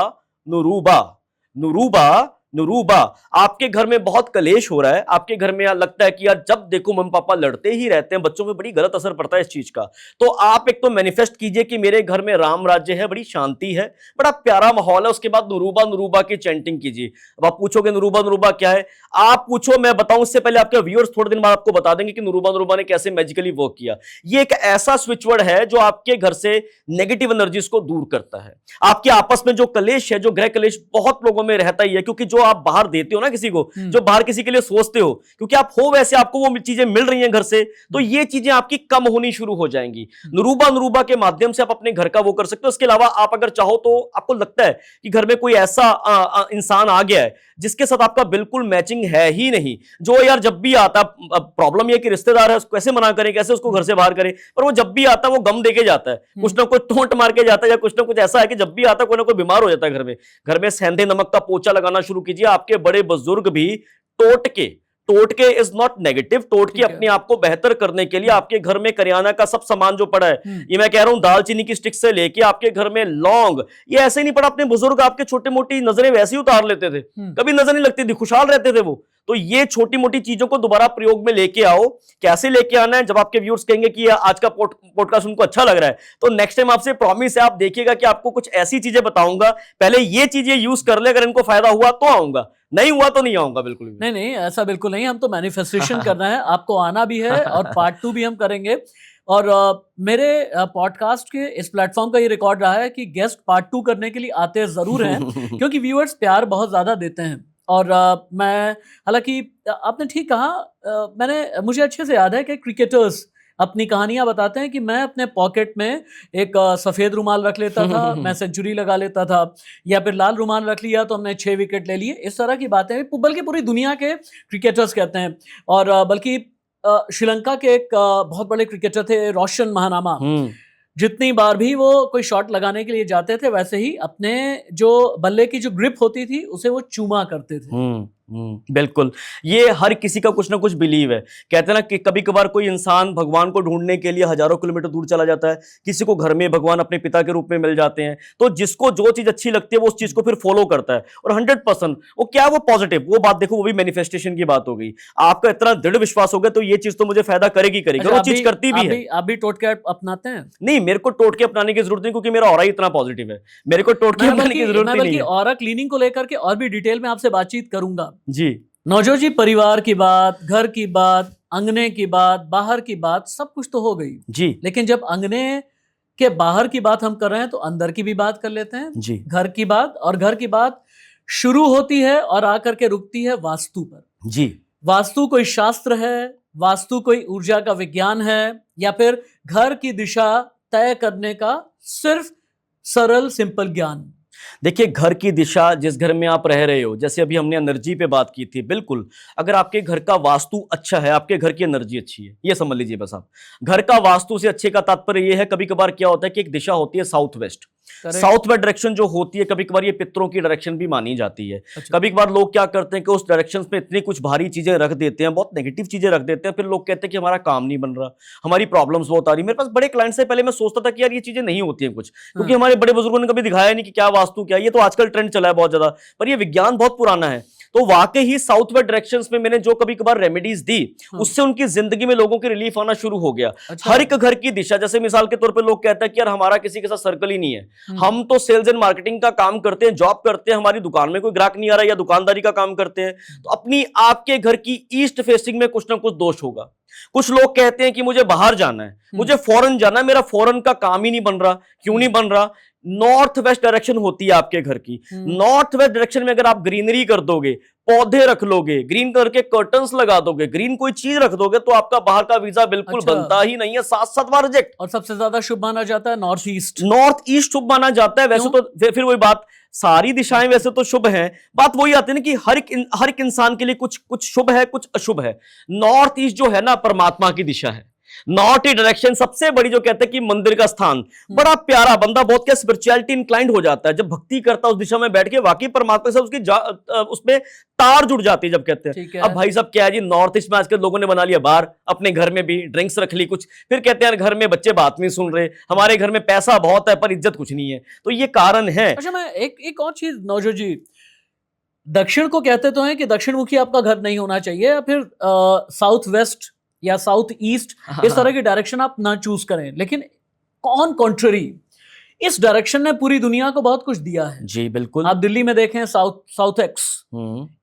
नुरूबा नुरूबा नुरूबा। आपके घर में बहुत कलेश हो रहा है, आपके घर में लगता है कि यार जब देखो मम्मी पापा लड़ते ही रहते हैं, बच्चों में बड़ी गलत असर पड़ता है इस चीज का। तो आप एक तो मैनिफेस्ट कीजिए कि मेरे घर में राम राज्य है, बड़ी शांति है, बड़ा प्यारा माहौल है। उसके बाद नुरूबा नुरूबा की चैंटिंग कीजिए। अब आप पूछोगे नुरूबा नुरूबा क्या है, आप पूछो, मैं बताऊं इससे पहले आपके व्यूअर्स थोड़े दिन बाद आपको बता देंगे कि नुरूबा नुरूबा ने कैसे मैजिकली वर्क किया। ये एक ऐसा स्विच वर्ड है जो आपके घर से नेगेटिव एनर्जीज को दूर करता है। आपके आपस में जो कलेश है, जो गृह कलेश बहुत लोगों में रहता ही है, क्योंकि जो आप बाहर देते हो ना किसी को, जो बाहर किसी के लिए सोचते हो, क्योंकि आप हो वैसे, आपको वो चीजें मिल रही हैं घर से, तो ये चीजें आपकी कम होनी शुरू हो जाएंगी। नुरूबा नुरूबा के माध्यम से आप अपने घर का वो कर सकते हो। इसके अलावा आप अगर चाहो तो आपको लगता है कि घर में कोई ऐसा इंसान आ गया है जिसके साथ आपका बिल्कुल मैचिंग है ही नहीं, जो यार जब भी आता, प्रॉब्लम यह कि रिश्तेदार है, उसको कैसे मना करें, कैसे उसको घर से बाहर करें, पर वो जब भी आता है वो गम देके जाता है, कुछ ना कुछ टोंट मार के जाता है, या कुछ ना कुछ ऐसा है कि जब भी आता है कोई ना कोई बीमार हो जाता है घर में सेंधे नमक का पोछा लगाना शुरू कीजिए। आपके बड़े बुजुर्ग भी टोटके इज नॉट नेगेटिव, टोटके अपने आप को बेहतर करने के लिए आपके घर में करियाना का सब सामान जो पड़ा है, ये मैं कह रहा हूं दालचीनी की स्टिक से लेके आपके घर में लौंग, ये ऐसे ही नहीं पड़ा। अपने बुजुर्ग आपके छोटी मोटी नजरें वैसे ही उतार लेते थे, कभी नजर नहीं लगती थी, खुशहाल रहते थे वो। तो ये छोटी मोटी चीजों को दोबारा प्रयोग में लेके आओ। कैसे लेके आना है, जब आपके व्यूअर्स कहेंगे कि आज का पॉडकास्ट उनको अच्छा लग रहा है, तो नेक्स्ट टाइम आपसे प्रॉमिस है, आप देखिएगा कि आपको कुछ ऐसी चीजें बताऊंगा, पहले ये चीजें यूज कर ले, अगर इनको फायदा हुआ तो आऊंगा, नहीं हुआ तो नहीं आऊंगा बिल्कुल भी। नहीं, ऐसा बिल्कुल नहीं, हम तो मैनिफेस्टेशन करना है, आपको आना भी है और पार्ट 2 भी हम करेंगे। और मेरे पॉडकास्ट के इस प्लेटफॉर्म का ये रिकॉर्ड रहा है कि गेस्ट पार्ट 2 करने के लिए आते जरूर हैं, क्योंकि व्यूअर्स प्यार बहुत ज्यादा देते हैं। और मैं, हालांकि आपने ठीक कहा, मुझे अच्छे से याद है कि क्रिकेटर्स अपनी कहानियां बताते हैं कि मैं अपने पॉकेट में एक सफेद रुमाल रख लेता था, मैं सेंचुरी लगा लेता था, या फिर लाल रुमाल रख लिया तो हमने 6 विकेट ले लिए। इस तरह की बातें बल्कि पूरी दुनिया के क्रिकेटर्स कहते हैं। और बल्कि श्रीलंका के एक बहुत बड़े क्रिकेटर थे रोशन महानामा, जितनी बार भी वो कोई शॉट लगाने के लिए जाते थे, वैसे ही अपने जो बल्ले की जो ग्रिप होती थी उसे वो चूमा करते थे। बिल्कुल, ये हर किसी का कुछ ना कुछ बिलीव है। कहते हैं ना कि कभी कभार कोई इंसान भगवान को ढूंढने के लिए हजारों किलोमीटर दूर चला जाता है, किसी को घर में भगवान अपने पिता के रूप में मिल जाते हैं। तो जिसको जो चीज अच्छी लगती है वो उस चीज को फिर फॉलो करता है, और 100% वो क्या, वो पॉजिटिव, वो बात देखो, वो भी मैनिफेस्टेशन की बात हो गई। आपका इतना दृढ़ विश्वास हो गया तो ये चीज तो मुझे फायदा करेगी। अच्छा, वो चीज करती भी है। आप भी टोटके अपनाते हैं? नहीं, मेरे को टोटके अपनाने की जरूरत नहीं, क्योंकि मेरा ऑरा ही इतना पॉजिटिव है, मेरे को टोटके अपनाने की जरूरत नहीं है। बल्कि ऑरा क्लीनिंग को लेकर के और भी डिटेल में आपसे बातचीत करूंगा जी। नवजोत जी, परिवार की बात, घर की बात, अंगने की बात, बाहर की बात, सब कुछ तो हो गई जी। लेकिन जब अंगने के बाहर की बात हम कर रहे हैं तो अंदर की भी बात कर लेते हैं जी। घर की बात। और घर की बात शुरू होती है और आकर के रुकती है वास्तु पर। जी। वास्तु कोई शास्त्र है, वास्तु कोई ऊर्जा का विज्ञान है, या फिर घर की दिशा तय करने का सिर्फ सरल सिंपल ज्ञान? देखिए, घर की दिशा, जिस घर में आप रह रहे हो, जैसे अभी हमने एनर्जी पे बात की थी, बिल्कुल अगर आपके घर का वास्तु अच्छा है, आपके घर की एनर्जी अच्छी है, ये समझ लीजिए बस आप। घर का वास्तु से अच्छे का तात्पर्य ये है, कभी कभार क्या होता है कि एक दिशा होती है south west, south west direction जो होती है, कभी कभार ये पितरों की डायरेक्शन भी मानी जाती है। अच्छा। कभी कभार लोग क्या करते हैं कि उस डायरेक्शन में इतनी कुछ भारी चीजें रख देते हैं, बहुत नेगेटिव चीजें रख देते हैं, फिर लोग कहते हैं कि हमारा काम नहीं बन रहा, हमारी प्रॉब्लम्स बहुत आ रही। मेरे पास बड़े क्लाइंट से पहले मैं सोचता था कि यार ये चीजें नहीं होती हैं कुछ, क्योंकि हमारे बड़े बुजुर्गों ने कभी दिखाया नहीं कि क्या वास्तु क्या, ये तो आजकल ट्रेंड चला है बहुत ज्यादा, पर ये विज्ञान बहुत पुराना है। तो वाकई ही साउथ वेस्ट डायरेक्शंस में मैंने जो कभी कभार रेमेडीज दी, उससे उनकी जिंदगी में लोगों की रिलीफ आना शुरू हो गया। अच्छा। हर एक घर की दिशा, जैसे मिसाल के तौर पे लोग कहते हैं कि यार हमारा किसी के साथ सर्कल ही नहीं है, हम तो सेल्स एंड मार्केटिंग का काम करते हैं, जॉब करते हैं, हमारी दुकान में कोई ग्राहक नहीं आ रहा, या दुकानदारी का काम करते हैं, तो अपनी आपके घर की ईस्ट फेसिंग में कुछ ना कुछ दोष होगा। कुछ लोग कहते हैं कि मुझे बाहर जाना है, मुझे फॉरेन जाना है, मेरा फॉरेन का काम ही नहीं बन रहा। क्यों नहीं बन रहा? नॉर्थ वेस्ट डायरेक्शन होती है आपके घर की, नॉर्थ वेस्ट डायरेक्शन में अगर आप ग्रीनरी कर दोगे, पौधे रख लोगे, ग्रीन कलर के कर्टन्स लगा दोगे, ग्रीन कोई चीज रख दोगे, तो आपका बाहर का वीजा बिल्कुल बनता ही नहीं है, 7 बार रिजेक्ट। और सबसे ज्यादा शुभ माना जाता है नॉर्थ ईस्ट। नॉर्थ ईस्ट शुभ माना जाता है। वैसे तो फिर वही बात, सारी दिशाएं वैसे तो शुभ हैं, बात वही आती है ना कि हर एक इंसान के लिए कुछ कुछ शुभ है, कुछ अशुभ है। नॉर्थ ईस्ट जो है ना परमात्मा की दिशा है। नॉर्थ ईस्ट डायरेक्शन सबसे बड़ी, जो कहते हैं कि मंदिर का स्थान, बड़ा प्यारा, बंदा बहुत क्या स्पिरिचुअलिटी इंक्लाइंड हो जाता है जब भक्ति करता है उस दिशा में बैठ के, वाकई परमात्मा से उसकी उसमें तार जुड़ जाती है जब कहते हैं। अब भाई साहब क्या है जी, नॉर्थ ईस्ट में आजकल लोगों ने बना लिया बार, अपने घर में भी ड्रिंक्स रख ली कुछ, फिर कहते हैं घर में बच्चे बात नहीं सुन रहे, हमारे घर में पैसा बहुत है पर इज्जत कुछ नहीं है, तो ये कारण है। अच्छा, मैं एक और चीज नौजो जी, दक्षिण को कहते तो हैं कि दक्षिण मुखी आपका घर नहीं होना चाहिए, या फिर साउथ वेस्ट या साउथ ईस्ट इस तरह की डायरेक्शन आप ना चूज करें, लेकिन ऑन कॉन्ट्ररी इस डायरेक्शन ने पूरी दुनिया को बहुत कुछ दिया है जी। बिल्कुल, आप दिल्ली में देखें, साउथ एक्स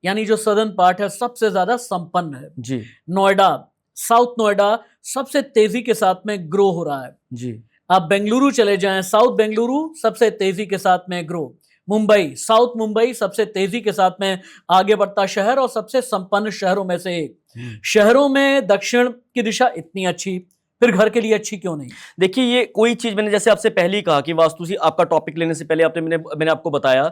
यानी जो सदर्न पार्ट है सबसे ज्यादा संपन्न है जी। नोएडा, साउथ नोएडा सबसे तेजी के साथ में ग्रो हो रहा है जी। आप बेंगलुरु चले जाएं, साउथ बेंगलुरु सबसे तेजी के साथ में ग्रो, मुंबई, साउथ मुंबई सबसे तेजी के साथ में आगे बढ़ता शहर और सबसे संपन्न शहरों में से एक। शहरों में दक्षिण की दिशा इतनी अच्छी, फिर घर के लिए अच्छी क्यों नहीं? देखिए, ये कोई चीज, मैंने जैसे आपसे पहले ही कहा कि वास्तु से आपका टॉपिक लेने से पहले मैंने आपको बताया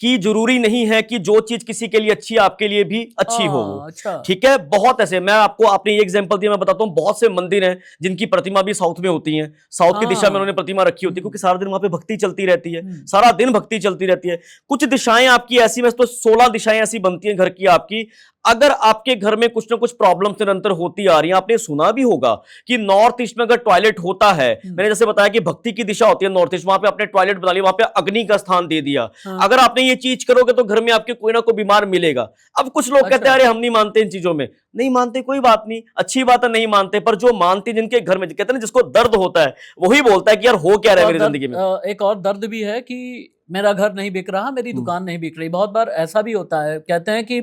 कि जरूरी नहीं है कि जो चीज किसी के लिए अच्छी है आपके लिए भी अच्छी हो। अच्छा, ठीक है, बहुत ऐसे, मैं आपको आपने ये एग्जांपल दिया, मैं बताता हूँ, बहुत से मंदिर हैं जिनकी प्रतिमा भी साउथ में होती है, साउथ की दिशा में उन्होंने प्रतिमा रखी होती है, क्योंकि सारा दिन वहां पे भक्ति चलती रहती है, सारा दिन भक्ति चलती रहती है। कुछ दिशाएं आपकी ऐसी, वैसे तो 16 दिशाएं ऐसी बनती हैं घर की आपकी, अगर आपके घर में कुछ ना कुछ प्रॉब्लम निरंतर होती आ रही है, आपने सुना भी होगा कि नॉर्थ ईस्ट में अगर टॉयलेट होता है, मैंने जैसे बताया कि भक्ति की दिशा होती है नॉर्थ ईस्ट, वहां पे आपने टॉयलेट बना लिया, वहां पे अग्नि का स्थान दे दिया, अगर आपने ये चीज करोगे तो घर में आपके कोई ना कोई बीमार मिलेगा। अब कुछ लोग कहते हैं अरे हम नहीं मानते इन चीजों में, नहीं मानते कोई बात नहीं, अच्छी बात है नहीं मानते, पर जो मानते, जिनके घर में, कहते हैं ना जिसको दर्द होता है वही बोलता है कि यार हो क्या रहा है मेरी जिंदगी में। एक और दर्द भी है कि मेरा घर नहीं बिक रहा, मेरी दुकान नहीं बिक रही। बहुत बार ऐसा भी होता है, कहते हैं कि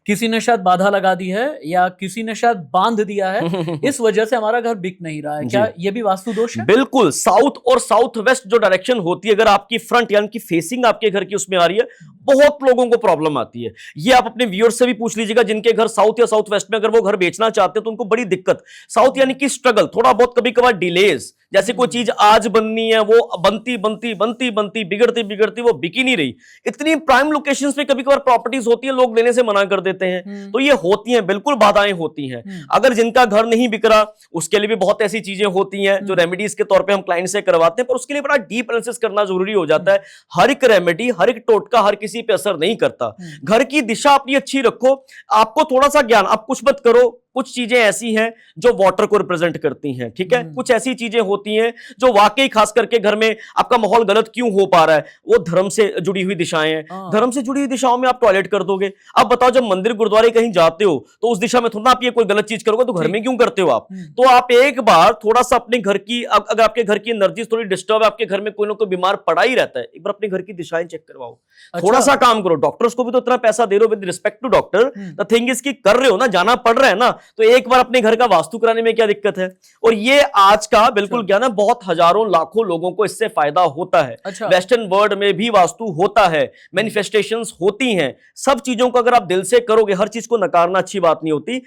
किसी ने शायद बाधा लगा दी है या किसी ने शायद बांध दिया है, इस वजह से हमारा घर बिक नहीं रहा है। क्या ये भी वास्तु दोष है? बिल्कुल, साउथ और साउथ वेस्ट जो डायरेक्शन होती है, अगर आपकी फ्रंट यानी कि फेसिंग आपके घर की उसमें आ रही है, बहुत लोगों को प्रॉब्लम आती है। ये आप अपने व्यूअर्स से भी पूछ लीजिएगा जिनके घर साउथ या साउथ वेस्ट में, अगर वो घर बेचना चाहते हैं तो उनको बड़ी दिक्कत, साउथ यानी कि स्ट्रगल, थोड़ा बहुत कभी कभार डिलेज, जैसे कोई चीज आज बननी है वो बनती बनती बनती बनती बिगड़ती बिगड़ती वो बिक ही नहीं रही। इतनी प्राइम लोकेशंस पे कभी कभार प्रॉपर्टीज होती है, लोग लेने से मना कर देते हैं, तो ये होती हैं, बिल्कुल बाधाएं होती हैं। अगर जिनका घर नहीं बिक रहा उसके लिए भी बहुत ऐसी चीजें होती हैं जो रेमेडीज के तौर पे हम क्लाइंट से करवाते हैं, पर उसके लिए बड़ा डीप एनालिसिस करना जरूरी हो जाता है। हर एक रेमेडी, हर एक टोटका हर किसी पे असर नहीं करता। घर की दिशा अपनी अच्छी रखो, आपको थोड़ा सा ज्ञान, आप कुछ मत करो, कुछ चीजें ऐसी हैं जो वाटर को रिप्रेजेंट करती हैं, ठीक है, कुछ ऐसी चीजें होती हैं जो वाकई खास करके घर में आपका माहौल गलत क्यों हो पा रहा है, वो धर्म से जुड़ी हुई दिशाएं हैं। धर्म से जुड़ी हुई दिशाओं में आप टॉयलेट कर दोगे, अब बताओ जब मंदिर गुरुद्वारे कहीं जाते हो तो उस दिशा में थोड़ा आप ये कोई गलत चीज करोगे, तो घर में क्यों करते हो आप? तो आप एक बार थोड़ा सा अपने घर की, अगर आपके घर की एनर्जी थोड़ी डिस्टर्ब है, आपके घर में कोई ना कोई बीमार पड़ा ही रहता है, एक बार अपने घर की दिशाएं चेक करवाओ। थोड़ा सा काम करो, डॉक्टर्स को भी तो इतना पैसा दे रहे हो, with respect to doctor, the thing is कि कर रहे हो ना, जाना पड़ रहा है ना, तो एक बार अपने घर का वास्तु कराने में क्या दिक्कत है? और ये आज का बिल्कुल ज्ञान है, बहुत हजारों लाखों लोगों को इससे फायदा होता है। वेस्टर्न वर्ल्ड में भी वास्तु होता है, मैनिफेस्टेशंस होती हैं, सब चीजों को अगर आप दिल से करोगे, हर चीज को नकारना अच्छी बात नहीं होती।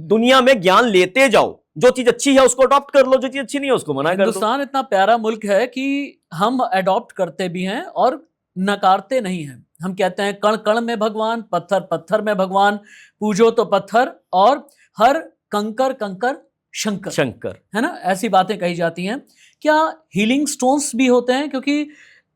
दुनिया में ज्ञान लेते जाओ, जो चीज अच्छी है उसको अडॉप्ट कर लो, जो चीज अच्छी नहीं है उसको मना कर दो। हिंदुस्तान इतना प्यारा मुल्क है कि हम अडॉप्ट करते भी हैं और नकारते नहीं हैं। हम कहते हैं कण कण में भगवान, पत्थर पत्थर में भगवान, पूजो तो पत्थर और हर कंकर कंकर शंकर शंकर, है ना, ऐसी बातें कही जाती हैं। क्या हीलिंग स्टोन्स भी होते हैं? क्योंकि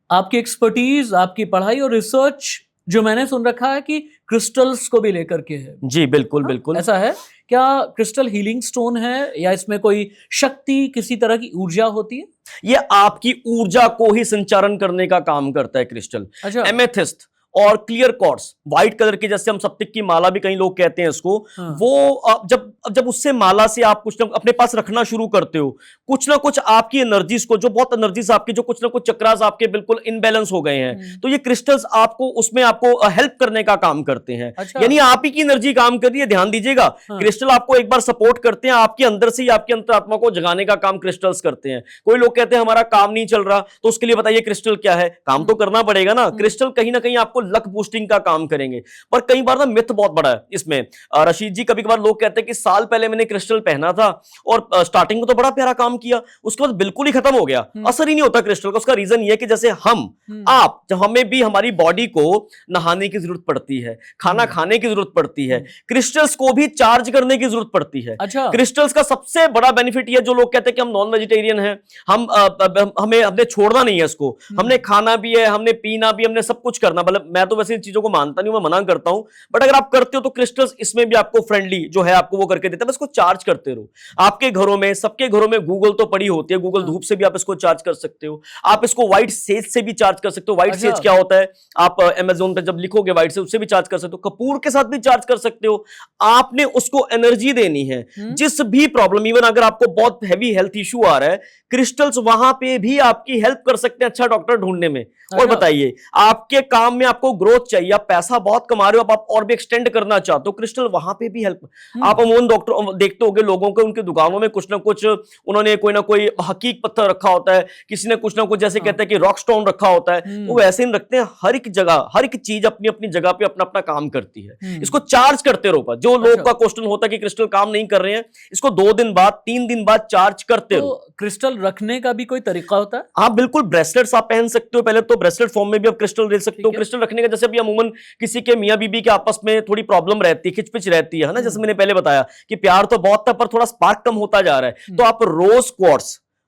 आपकी एक्सपर्टीज, आपकी पढ़ाई और रिसर्च जो मैंने सुन रखा है कि क्रिस्टल्स को भी लेकर के है। जी बिल्कुल बिल्कुल, ऐसा है क्या? क्रिस्टल हीलिंग स्टोन है या इसमें कोई शक्ति, किसी तरह की ऊर्जा होती है? ये आपकी ऊर्जा को ही संचारण करने का काम करता है क्रिस्टल। अच्छा, एमेथिस्ट और क्लियर क्वार्ट्ज, व्हाइट कलर की, जैसे हम सप्तिक की माला भी कई लोग कहते हैं इसको, वो जब उससे माला से आप कुछ ना अपने पास रखना शुरू करते हो, कुछ ना कुछ आपकी एनर्जीज को, जो बहुत एनर्जीज आपकी, जो कुछ ना कुछ चक्रास आपके बिल्कुल इनबैलेंस हो गए हैं, तो ये क्रिस्टल्स आपको उसमें आपको हेल्प करने का काम करते हैं। अच्छा। यानी आप ही की एनर्जी काम कर रही है, ध्यान दीजिएगा। क्रिस्टल आपको एक बार सपोर्ट करते हैं, आपके अंदर से ही आपकी अंतरात्मा को जगाने का काम क्रिस्टल्स करते हैं। कोई लोग कहते हैं हमारा काम नहीं चल रहा, तो उसके लिए बताइए क्रिस्टल क्या है? काम तो करना पड़ेगा ना। क्रिस्टल कहीं ना कहीं आपको लक बूस्टिंग का काम करेंगे। पर कई बार ना मिथ बहुत बड़ा है इसमें। रशीद जी, कभी कभार लोग कहते हैं कि साल पहले मैंने क्रिस्टल पहना था और स्टार्टिंग में तो बड़ा प्यारा काम किया, उसके बाद बिल्कुल ही खत्म हो गया, असर ही नहीं होता क्रिस्टल का। उसका रीजन ये है कि जैसे आप जब हमें भी हमारी बॉडी को नहाने की जरूरत पड़ती है, खाना खाने की जरूरत पड़ती है, क्रिस्टल्स को भी चार्ज करने की जरूरत पड़ती है। अच्छा। क्रिस्टल्स का सबसे बड़ा बेनिफिट ये, जो लोग कहते हैं कि हम नॉन वेजिटेरियन हैं, हमने छोड़ना नहीं है इसको, हमने खाना भी है, हमने पीना भी, हमने सब कुछ करना, मतलब मैं तो वैसे इन चीजों को मानता नहीं हूं, मैं मना करता हूं, बट अगर आप करते हो तो क्रिस्टल्स इसमें भी आपको फ्रेंडली जो है आपको वो करके देता है, बस इसको चार्ज करते रहो। आपके घरों में, सबके घरों में गूगल तो पड़ी होती है, गूगल धूप से भी आप इसको चार्ज कर सकते हो, आप इसको व्हाइट सेज से भी चार्ज कर सकते हो। व्हाइट सेज क्या होता है, आप अमेज़न पे जब लिखोगे व्हाइट सेज, उससे भी चार्ज कर सकते हो, कपूर के साथ भी चार्ज कर सकते हो। आपने उसको एनर्जी देनी है। जिस भी प्रॉब्लम, इवन अगर आपको बहुत हैवी हेल्थ इशू आ रहा है, क्रिस्टल्स वहां पे भी आपकी हेल्प कर सकते हैं अच्छा डॉक्टर ढूंढने में। और बताइए, आपके काम में आपको ग्रोथ चाहिए, आप पैसा बहुत कमा रहे हो, आप और भी एक्सटेंड करना चाहते हो, क्रिस्टल वहां पे भी हेल्प। आप अमूमन डॉक्टर देखते होंगे लोगों को, उनकी दुकानों में कुछ ना कुछ उन्होंने कोई ना कोई हकीक पत्थर रखा होता है, किसी ने कुछ ना कुछ जैसे कहते हैं कि रॉक स्टोन रखा होता है, वो वैसे ही रखते हैं। हर एक जगह, हर एक चीज अपनी अपनी जगह पे अपना अपना काम करती है। इसको चार्ज करते रहो। जो लोग का क्वेश्चन होता है कि क्रिस्टल काम नहीं कर रहे हैं, इसको 2 दिन बाद, 3 दिन बाद चार्ज करते रहो। क्रिस्टल रखने का भी कोई तरीका होता है? आप बिल्कुल ब्रेसलेट्स आप पहन सकते हो, पहले तो ब्रेसलेट फॉर्म में भी आप क्रिस्टल ले सकते हो। क्रिस्टल रखने का जैसे अभी अमूमन किसी के मियां बीबी के आपस में थोड़ी प्रॉब्लम रहती है, खिचपिच रहती है ना, जैसे मैंने पहले बताया कि प्यार तो बहुत था पर थोड़ा स्पार्क कम होता जा रहा है, तो आप